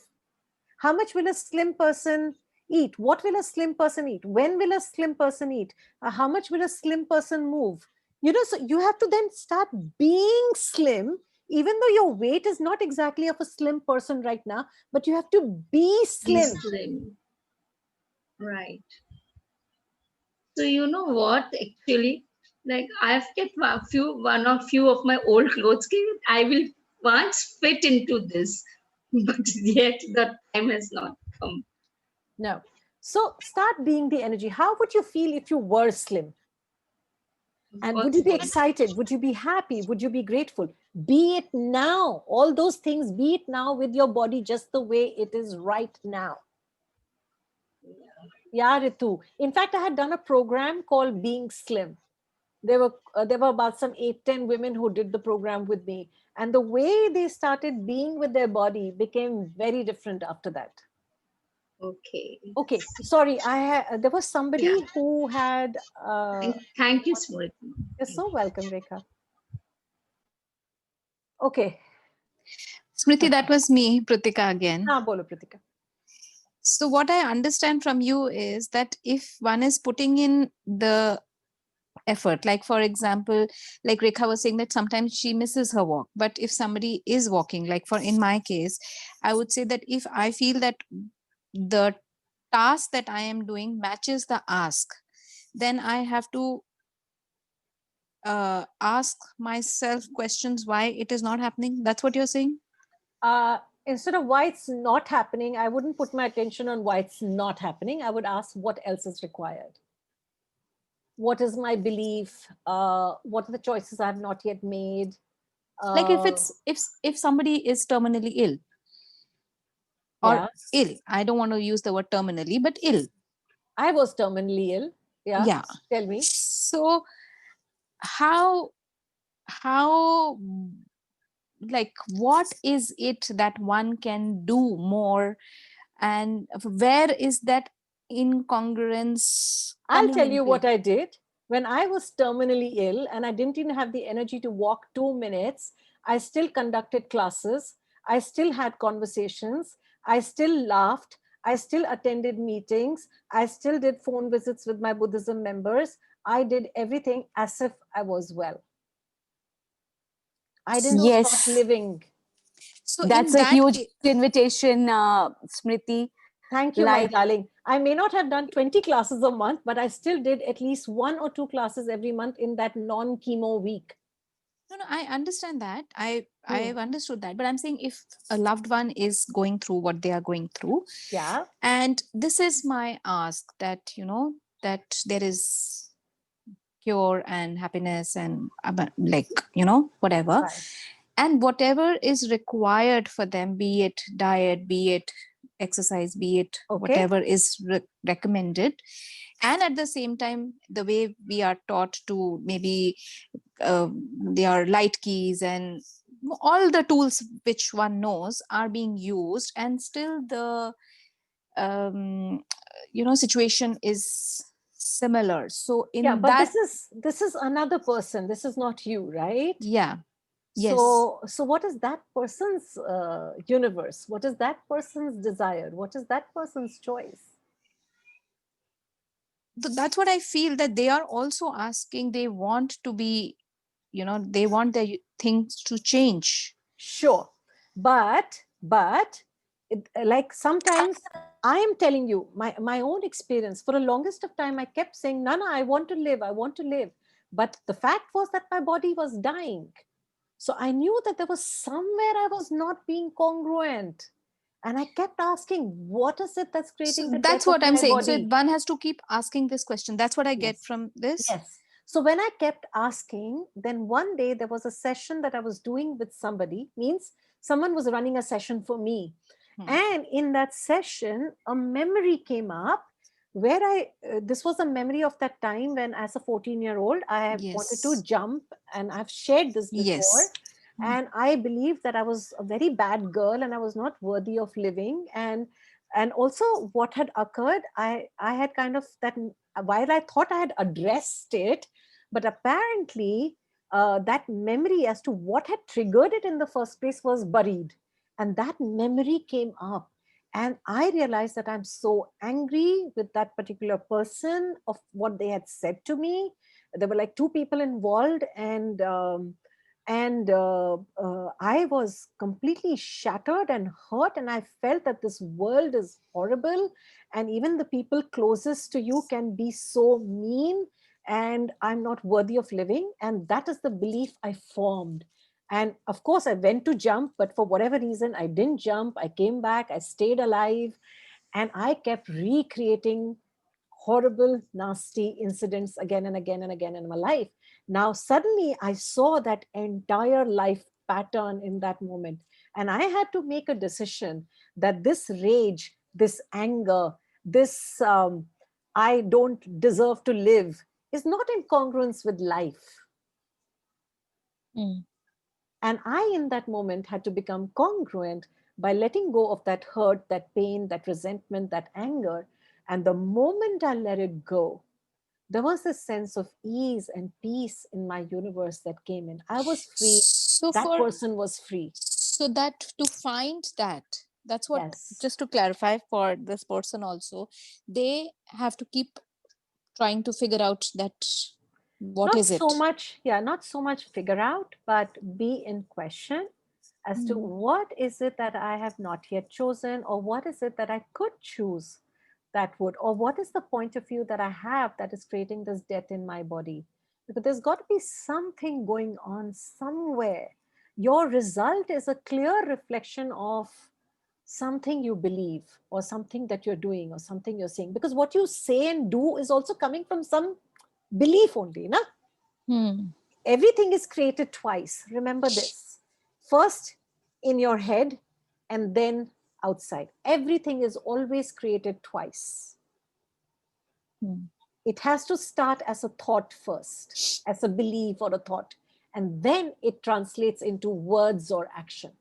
How much will a slim person eat? What will a slim person eat? When will a slim person eat? How much will a slim person move? So you have to then start being slim, even though your weight is not exactly of a slim person right now, but you have to be Be slim. slim. Right. So you know what? Actually, like I've kept one or few of my old clothes. I will once fit into this, but yet the time has not come. No. So start being the energy. How would you feel if you were slim? And would you What's be next? excited? Would you be happy? Would you be grateful? Be it now. All those things, be it now with your body just the way it is right now. Yeah, Ritu. In fact, I had done a program called Being Slim. There were about some 8-10 women who did the program with me, and the way they started being with their body became very different after that. Okay. Okay, sorry, there was Yeah. somebody who had. Thank you, Smriti. You're so welcome, Rekha. Okay, Smriti, that was me, Pritika again. हाँ बोलो Pritika. So what I understand from you is that if one is putting in the effort, like for example, like Rekha was saying that sometimes she misses her walk, but if somebody is walking, like for in my case, I would say that if I feel that the task that I am doing matches the ask, then I have to ask myself questions why it is not happening. That's what you're saying? Instead of why it's not happening, I wouldn't put my attention on why it's not happening. I would ask what else is required. What is my belief? What are the choices I have not yet made? Like if somebody is terminally ill, or Yeah, ill, I don't want to use the word terminally, but ill. I was terminally ill. Yeah, Yeah. tell me. So how like what is it that one can do more, and where is that incongruence I'll coming tell you into what it? I did when I was terminally ill and I didn't even have the energy to walk 2 minutes. I still conducted classes. I still had conversations. I still laughed. I still attended meetings. I still did phone visits with my Buddhism members. I did everything as if I was well. I didn't stop Yes, living. So that's in a that huge case, invitation, Smriti. Thank you, my Like, darling. I may not have done 20 classes a month, but I still did at least 1 or 2 classes every month in that non chemo week. no, I understand that. Hmm. I've understood that, but I'm saying if a loved one is going through what they are going through, Yeah. and this is my ask, that that there is cure and happiness and like whatever, Right. and whatever is required for them, be it diet, be it exercise, be it Okay. whatever is recommended, and at the same time the way we are taught to maybe their light keys and all the tools which one knows are being used, and still the um, situation is similar. So Yeah, in but that, this is another person. This is not you, right? yeah, yes. So what is that person's universe? What is that person's desire? What is that person's choice? that's what I feel, that they are also asking, they want to be, they want their things to change. Sure. But like sometimes I am telling you my own experience. For the longest of time, I kept saying, Nana, I want to live, I want to live. But the fact was that my body was dying. So I knew that there was somewhere I was not being congruent. And I kept asking, what is it that's So creating the that's death of what I'm my saying. So body? one has to keep asking this question. That's what I get Yes. from this. Yes. So when I kept asking, then one day there was a session that I was doing with somebody, means someone was running a session for me. Hmm. And in that session, a memory came up where this was a memory of that time when, as a 14-year-old, I wanted to Yes. jump, and I've shared this before. Yes. Hmm. And I believed that I was a very bad girl and I was not worthy of living. And also what had occurred, I had kind of that, while I thought I had addressed it, but apparently that memory as to what had triggered it in the first place was buried. And that memory came up. And I realized that I'm so angry with that particular person of what they had said to me. There were like two people involved, and I was completely shattered and hurt, and I felt that this world is horrible, and even the people closest to you can be so mean, and I'm not worthy of living. And that is the belief I formed. And of course I went to jump, but for whatever reason I didn't jump. I came back, I stayed alive, and I kept recreating horrible, nasty incidents again and again and again in my life. Now, suddenly, I saw that entire life pattern in that moment. And I had to make a decision that this rage, this anger, this I don't deserve to live is not in congruence with life. Hmm. And I, in that moment, had to become congruent by letting go of that hurt, that pain, that resentment, that anger. And the moment I let it go, there was a sense of ease and peace in my universe that came in. I was free. So That for person was free. so that to find that, that's what, Yes. just to clarify for this person also, they have to keep trying to figure out that what Not is so it. much, yeah, not so much figure out, but be in question as to Hmm. what is it that I have not yet chosen, or what is it that I could choose that would, or what is the point of view that I have that is creating this death in my body? Because there's got to be something going on somewhere. Your result is a clear reflection of something you believe, or something that you're doing, or something you're saying. Because what you say and do is also coming from some belief only, na? Hmm. Everything is created twice. Remember this. First in your head, and then outside. Everything is always created twice. Hmm. It has to start as a thought first, as a belief or a thought, and then it translates into words or action.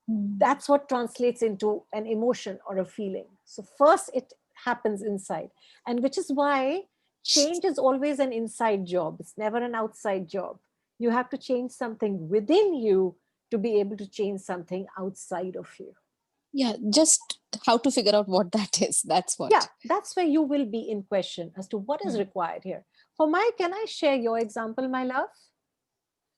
Hmm. That's what translates into an emotion or a feeling. So first it happens inside, and which is why change is always an inside job. It's never an outside job. You have to change something within you to be able to change something outside of you. Yeah, just how to figure out what that is. That's Yeah, what. that's where you will be in question as to what is Hmm. required here. Homai, can I share your example, my love?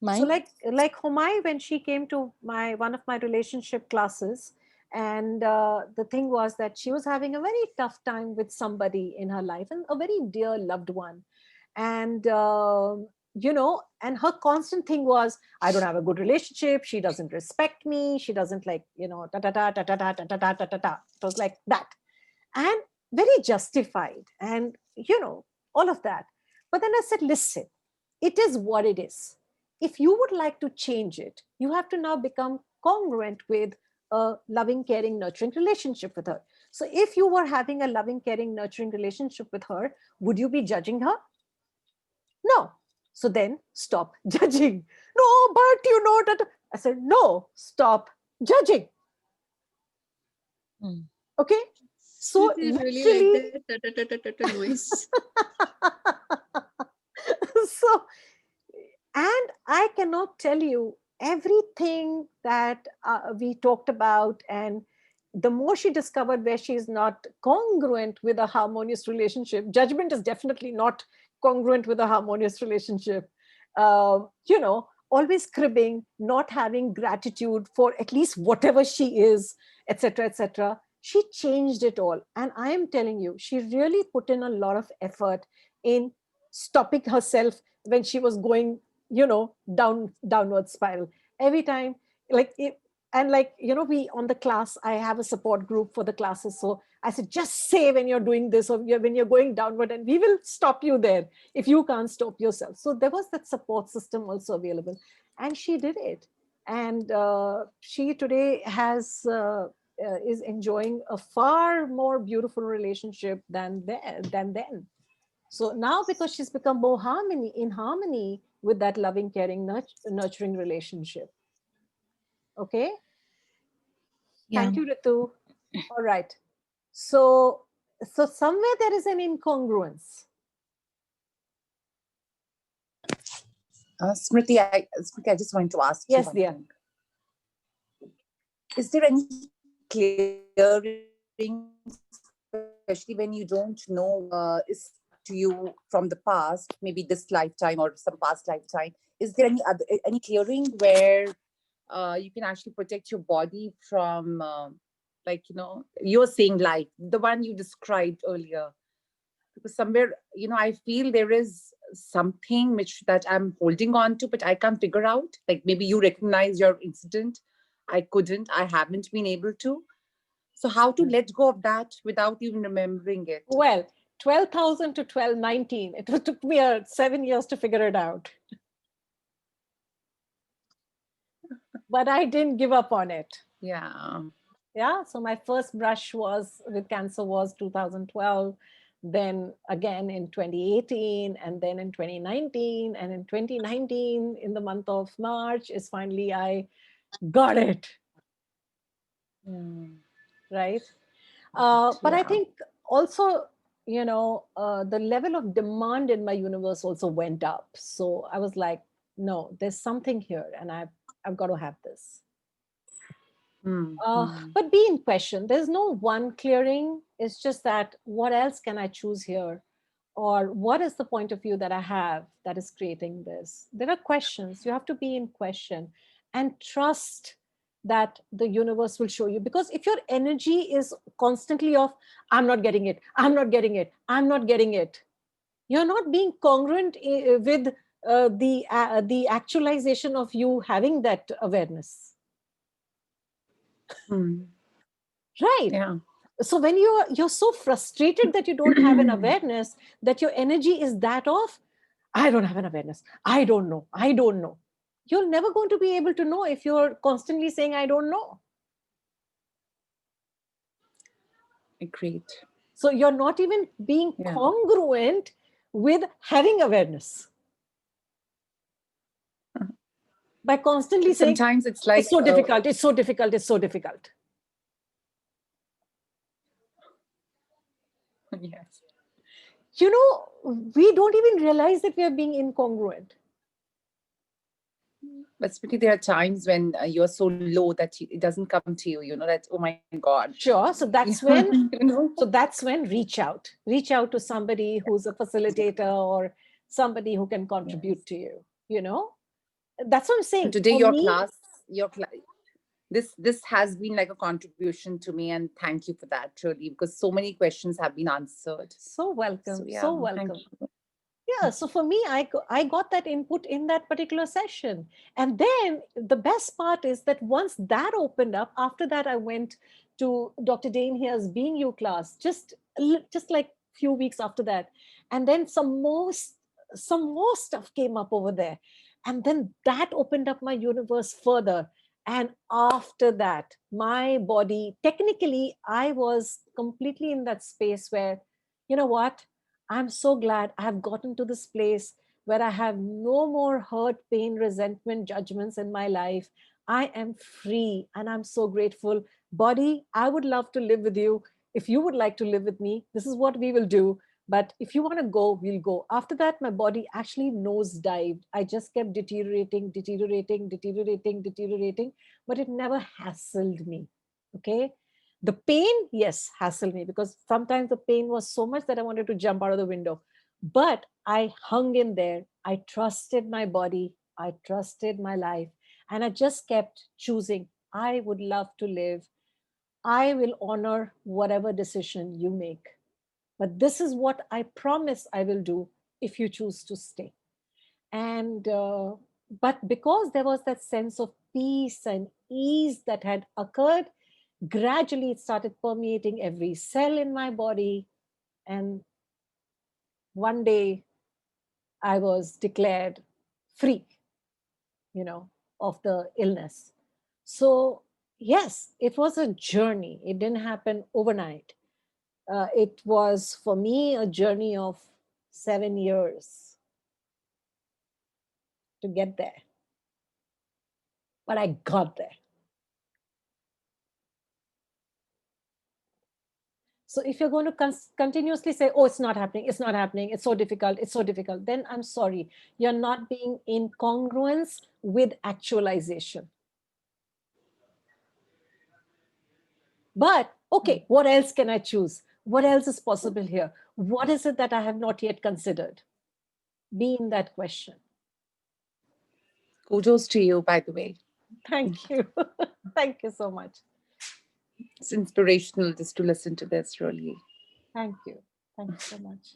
So Mine. like Homai, when she came to my one of my relationship classes, and the thing was that she was having a very tough time with somebody in her life, and a very dear loved one. And and her constant thing was, I don't have a good relationship, she doesn't respect me, she doesn't, like, ta ta ta ta ta ta ta ta ta ta ta ta. It was like that, and very justified, and all of that. But then I said, listen, it is what it is. If you would like to change it, you have to now become congruent with a loving, caring, nurturing relationship with her. So if you were having a loving, caring, nurturing relationship with her, would you be judging her? No. So then stop judging. No, but that. I said, no, stop judging. Hmm. Okay. So Smriti, I really like literally, that ta-ta-ta-ta-ta noise. so, and I cannot tell you everything that we talked about, and the more she discovered where she is not congruent with a harmonious relationship, judgment is definitely not congruent with a harmonious relationship. Always cribbing, not having gratitude for at least whatever she is, etc., etc. She changed it all. And I am telling you, she really put in a lot of effort in stopping herself when she was going, downward spiral. Every time, like it, and like we on the class, I have a support group for the classes, so I said, just say when you're doing this, or when you're going downward, and we will stop you there if you can't stop yourself. So there was that support system also available, and she did it. And she today is enjoying a far more beautiful relationship than then. So now, because she's become more in harmony with that loving, caring, nurturing relationship. Okay. Yeah. Thank you, Ritu. All right. So, somewhere there is an incongruence. Smriti, I just want to ask you Yes, one dear. thing. Is there any clearing, especially when you don't know what is to you from the past, maybe this lifetime or some past lifetime? Is there any clearing where you can actually protect your body from, like you're saying, life, the one you described earlier? Because somewhere, I feel there is something which that I'm holding on to, but I can't figure out. Like maybe you recognize your incident. I haven't been able to. So how to let go of that without even remembering it? Well, 12,000 to 1219. It took me 7 years to figure it out. But I didn't give up on it. Yeah. Yeah. So my first brush with cancer was 2012, then again in 2018, and then in 2019. And in 2019, in the month of March, is finally I got it. Mm. Right. But I Yeah. think also, the level of demand in my universe also went up. So I was like, no, there's something here, and I've got to have this. Mm. Uh, Mm. but be in question. There's no one clearing. It's just that what else can I choose here? Or what is the point of view that I have that is creating this? There are questions. You have to be in question and trust that the universe will show you. Because if your energy is constantly of, I'm not getting it, I'm not getting it, I'm not getting it, you're not being congruent with the actualization of you having that awareness. Mm. Right. Yeah. So when you're so frustrated that you don't have an awareness, that your energy is that of, I don't have an awareness, I don't know, you're never going to be able to know if you're constantly saying I don't know. Agreed. So you're not even being Yeah. congruent with having awareness by constantly And saying sometimes it's it's like, so difficult, it's so difficult, it's so difficult. yes. We don't even realize that we are being incongruent. But especially there are times when you're so low that it doesn't come to you, that, oh my God. Sure. So that's Yeah, when reach out to somebody who's a facilitator or somebody who can contribute Yes. to you. That's what I'm And saying. today For your me, class, this has been like a contribution to me, and thank you for that, truly, because so many questions have been answered. so So welcome, yeah, so thank welcome. you. Yeah, so for me, I got that input in that particular session. And then the best part is that once that opened up, after that I went to Dr. Dane here's Being You class, just like few weeks after that. And then some more stuff came up over there, and then that opened up my universe further. And after that, my body, technically I was completely in that space where, you know what, I'm so glad I've gotten to this place where I have no more hurt, pain, resentment, judgments in my life. I am free and I'm so grateful. Body, I would love to live with you. If you would like to live with me, this is what we will do. But if you want to go, we'll go. After that, my body actually nosedived. I just kept deteriorating, deteriorating, deteriorating, deteriorating, but it never hassled me. Okay. The pain, yes, hassled me, because sometimes the pain was so much that I wanted to jump out of the window. But I hung in there. I trusted my body. I trusted my life. And I just kept choosing. I would love to live. I will honor whatever decision you make. But this is what I promise I will do if you choose to stay. And but because there was that sense of peace and ease that had occurred, gradually it started permeating every cell in my body. And one day I was declared free, of the illness. So yes, it was a journey. It didn't happen overnight. It was for me a journey of 7 years to get there, but I got there. So if you're going to continuously say, oh, it's not happening, it's not happening, it's so difficult, it's so difficult, then I'm sorry, you're not being in congruence with actualization. But okay, what else can I choose? What else is possible here? What is it that I have not yet considered? Be in that question. Kudos to you, by the way. Thank you. Thank you so much. It's inspirational just to listen to this, really. Thank you. Thank you so much.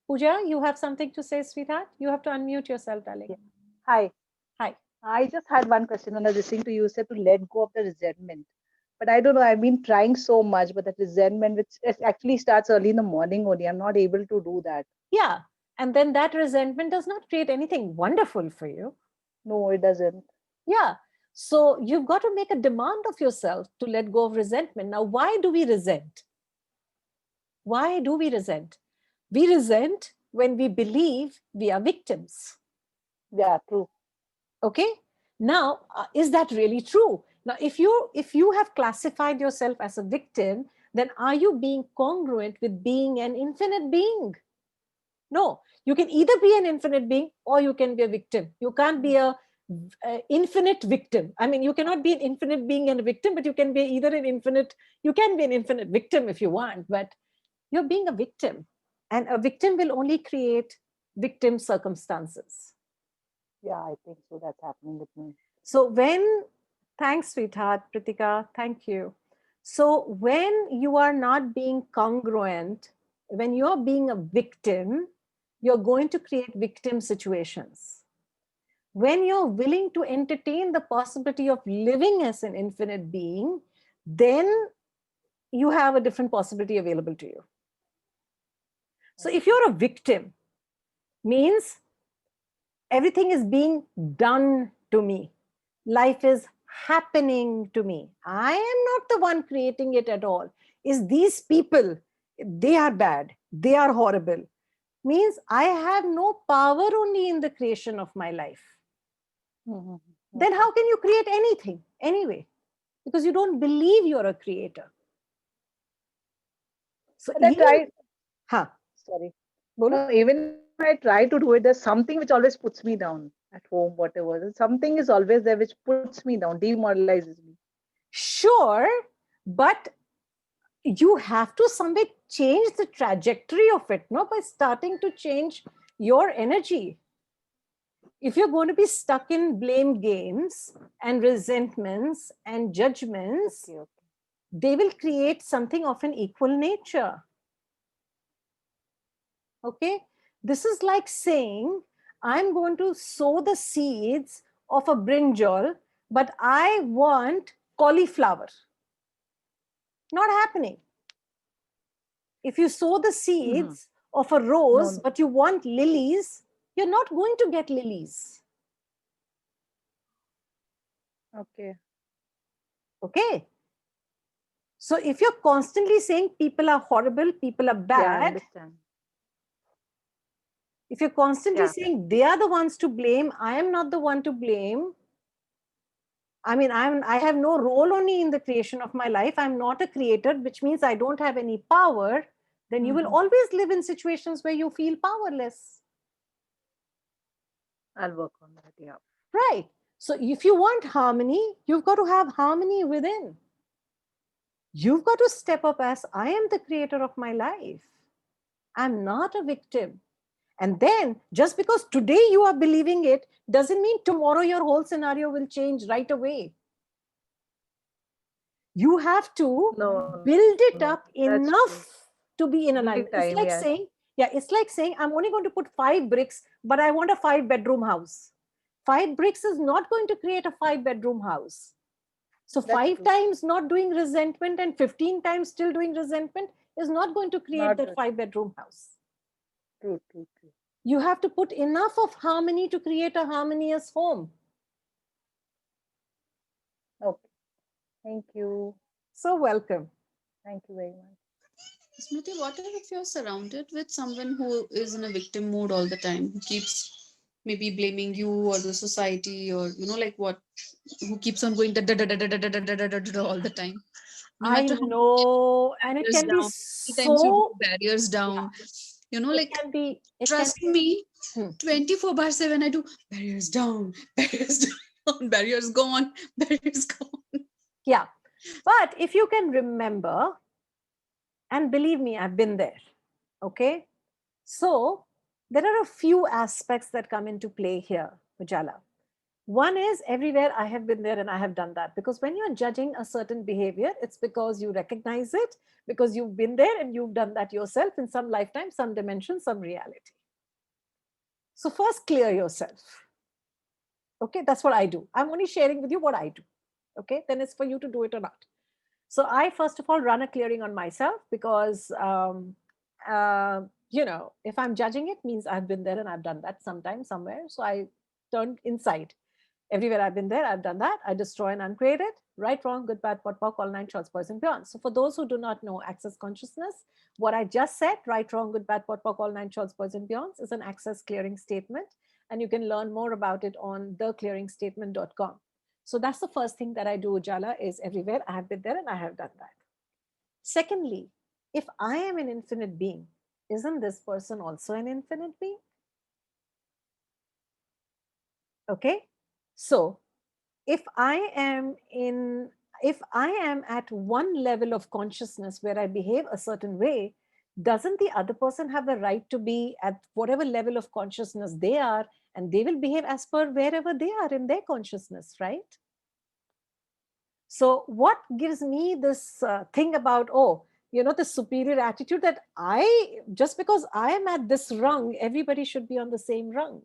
Pooja, you have something to say, sweetheart? You have to unmute yourself, darling. Yeah. Hi. Hi. I just had one question when I was listening to you. You said to let go of the resentment. But I don't know, I've been trying so much, but that resentment, which actually starts early in the morning only, I'm not able to do that. Yeah. And then that resentment does not create anything wonderful for you. No, it doesn't. Yeah. So you've got to make a demand of yourself to let go of resentment. Now, why do we resent? Why do we resent? We resent when we believe we are victims. Yeah, true. Okay. Now, is that really true? Now, if you have classified yourself as a victim, then are you being congruent with being an infinite being? No, you can either be an infinite being or you can be a victim. You can't be a infinite victim. I mean, you cannot be an infinite being and a victim, but you can be either you can be an infinite victim if you want, but you're being a victim. And a victim will only create victim circumstances. Yeah, I think so. That's happening with me. So thanks, sweetheart, Pritika, thank you. So when you are not being congruent, when you're being a victim, you're going to create victim situations. When you're willing to entertain the possibility of living as an infinite being, then you have a different possibility available to you. So if you're a victim, means everything is being done to me. Life is happening to me. I am not the one creating it at all. Is these people, they are bad, they are horrible. Means I have no power only in the creation of my life. Mm-hmm. Then how can you create anything anyway? Because you don't believe you're a creator. So But I tried. Huh? Sorry. Bolo? No, even if I try to do it, there's something which always puts me down at home, whatever. Something is always there which puts me down, demoralizes me. Sure, but you have to someday change the trajectory of it, no, by starting to change your energy. If you're going to be stuck in blame games and resentments and judgments, Okay. they will create something of an equal nature. Okay, this is like saying I'm going to sow the seeds of a brinjal, but I want cauliflower. Not happening. If you sow the seeds of a rose, No. but you want lilies, you're not going to get lilies. Okay. Okay. So if you're constantly saying people are horrible, people are bad, Yeah, I understand. if you're constantly saying they are the ones to blame, I am not the one to blame. I mean, I have no role only in the creation of my life. I'm not a creator, which means I don't have any power. Then you will always live in situations where you feel powerless. I'll work on that. Yeah. Right. So if you want harmony, you've got to have harmony within. You've got to step up as I am the creator of my life. I'm not a victim. And then, just because today you are believing it, doesn't mean tomorrow your whole scenario will change right away. You have to No, build it that's up true. enough to be in Give it alignment. time, It's like yes. saying, yeah, it's like saying, I'm only going to put 5 bricks, but I want a 5 bedroom house. 5 bricks is not going to create a 5 bedroom house. So That's five true. times not doing resentment and 15 times still doing resentment is not going to create Not that 5 bedroom house. true, true, true. You have to put enough of harmony to create a harmonious home. Okay. Thank you. So welcome. Thank you very much. Smriti, what if you're surrounded with someone who is in a victim mode all the time, who keeps maybe blaming you or the society, or like what, who keeps on going da da da da da da da da da da da all the time? No I matter how know, and it barriers can be down, many times you do so, barriers yeah, down. it Like can be, it can trust be, me, hmm. 24/7 I do barriers down, barriers down, barriers gone, barriers gone. Yeah. But if you can remember, and believe me, I've been there. Okay. So there are a few aspects that come into play here, Ujala. One is everywhere I have been there and I have done that. Because when you're judging a certain behavior, it's because you recognize it, because you've been there and you've done that yourself in some lifetime, some dimension, some reality. So first clear yourself. Okay, that's what I do. I'm only sharing with you what I do. Okay, then it's for you to do it or not. So I first of all run a clearing on myself because if I'm judging it means I've been there and I've done that sometime somewhere. So I turned inside. Everywhere I've been there, I've done that. I destroy and uncreate it. Right, wrong, good, bad, pot, pock, all nine shorts, boys and beyond. So for those who do not know access consciousness, what I just said, right, wrong, good, bad, pot, pock, all nine shorts, boys and beyonds, is an access clearing statement. And you can learn more about it on theclearingstatement.com. So that's the first thing that I do, Ujala, is everywhere I have been there and I have done that. Secondly, if I am an infinite being, isn't this person also an infinite being? Okay. So if I am in, if I am at one level of consciousness where I behave a certain way, doesn't the other person have the right to be at whatever level of consciousness they are, and they will behave as per wherever they are in their consciousness, right? So what gives me this thing about, oh, the superior attitude that I, just because I am at this rung, everybody should be on the same rung?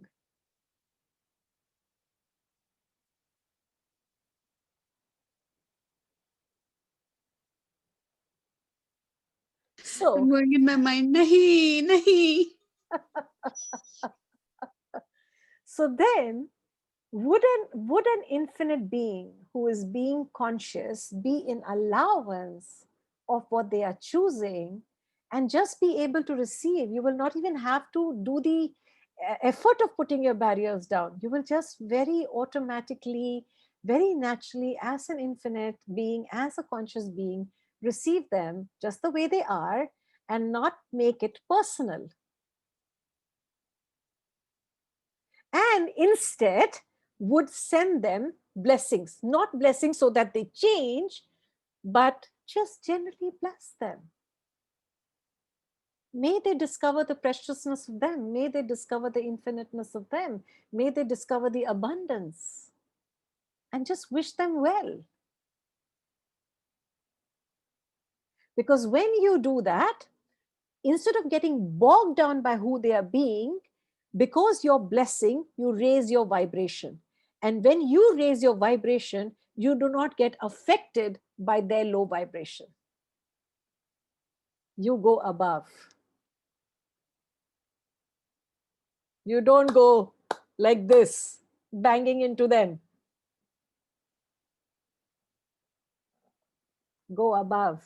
I'm So going in my mind, nahi, nahi. so then would an infinite being who is being conscious be in allowance of what they are choosing and just be able to receive? You will not even have to do the effort of putting your barriers down. You will just very automatically, very naturally, as an infinite being, as a conscious being, receive them just the way they are and not make it personal. And instead would send them blessings, not blessings so that they change, but just generally bless them. May they discover the preciousness of them. May they discover the infiniteness of them. May they discover the abundance, and just wish them well. Because when you do that, instead of getting bogged down by who they are being, because you're blessing, you raise your vibration. And when you raise your vibration, you do not get affected by their low vibration. You go above. You don't go like this, banging into them. Go above.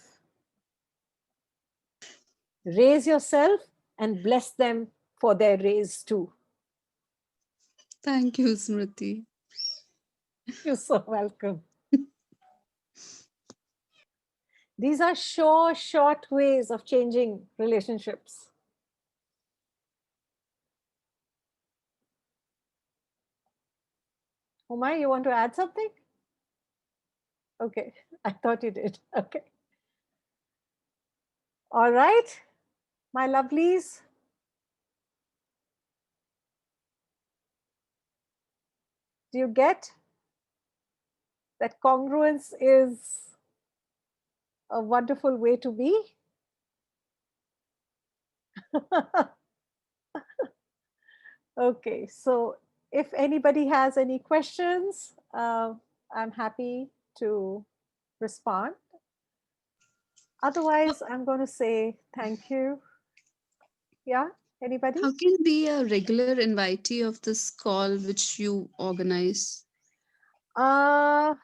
Raise yourself and bless them for their raise too. Thank you, Smriti. You're so welcome. These are sure, short ways of changing relationships. Umay, you want to add something? Okay, I thought you did. Okay. All right, my lovelies. Do you get that congruence is a wonderful way to be? Okay, so if anybody has any questions, I'm happy to respond. Otherwise, I'm going to say thank you. Yeah, anybody? How can be a regular invitee of this call which you organize? Uh,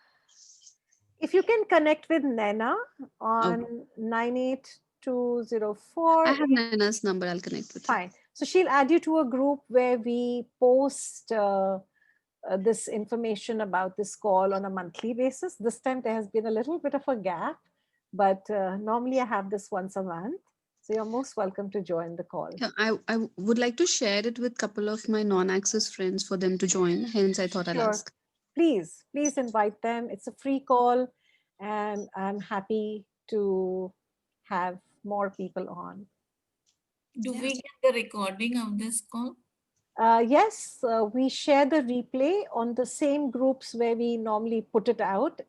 if you can connect with Nena Okay. on 98204, I have Nana's number. I'll connect with her. fine. So she'll add you to a group where we post this information about this call on a monthly basis. This time there has been a little bit of a gap, but normally I have this once a month. So you're most welcome to join the call. Yeah, I would like to share it with couple of my non-access friends for them to join. Hence, I thought I'll Sure. ask. Please invite them. It's a free call, and I'm happy to have more people on. Do we get the recording of this call? Yes, we share the replay on the same groups where we normally put it out.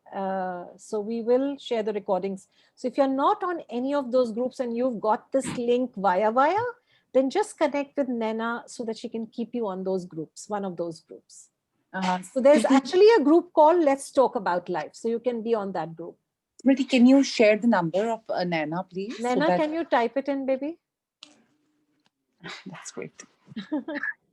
So we will share the recordings. So if you're not on any of those groups and you've got this link via, then just connect with Nena so that she can keep you on those groups, one of those groups. So there's actually a group called Let's Talk About Life. So you can be on that group. Smriti, can you share the number of Nana, please? Nena, can you type it in, baby? That's great.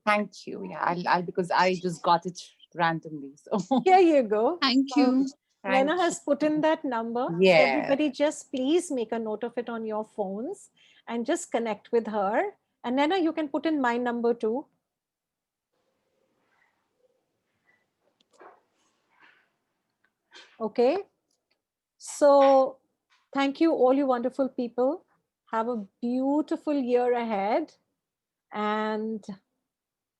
Thank you. Yeah, I'll because I just got it randomly. So Here you go. Thank you. Nena has put in that number. Yeah. So everybody just please make a note of it on your phones and just connect with her. And Nena, you can put in my number too. Okay. So thank you, all you wonderful people. Have a beautiful year ahead and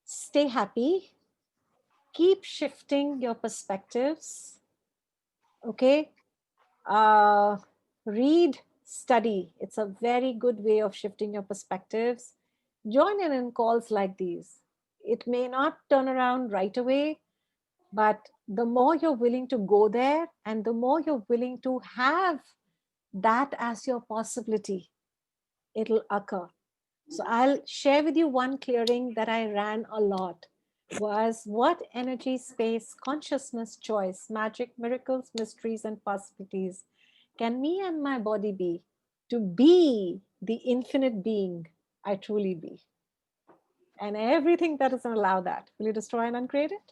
stay happy. Keep shifting your perspectives. Okay. Read, study. It's a very good way of shifting your perspectives. Join in calls like these. It may not turn around right away, but the more you're willing to go there and the more you're willing to have that as your possibility, it'll occur. So I'll share with you one clearing that I ran a lot was what energy, space, consciousness, choice, magic, miracles, mysteries, and possibilities can me and my body be to be the infinite being I truly be? And everything that doesn't allow that, will you destroy and uncreate it?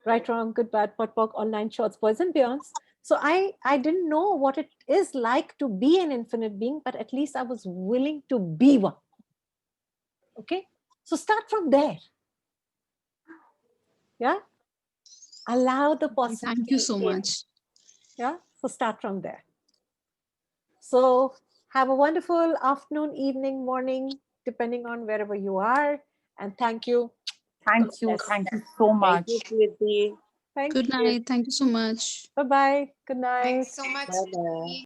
Right, wrong, good, bad, pot, pock, all nine shorts, boys and beyonds. So I didn't know what it is like to be an infinite being, but at least I was willing to be one. Okay, so start from there. Yeah, allow the possibility. Thank you so in. much. Yeah, so start from there. So have a wonderful afternoon, evening, morning, depending on wherever you are. And thank you. thank you. Yes. Thank you so Thank much. you, Kirti. Thank Good you. night. Thank you so much. Bye bye. Good night. Thanks so much. Bye bye.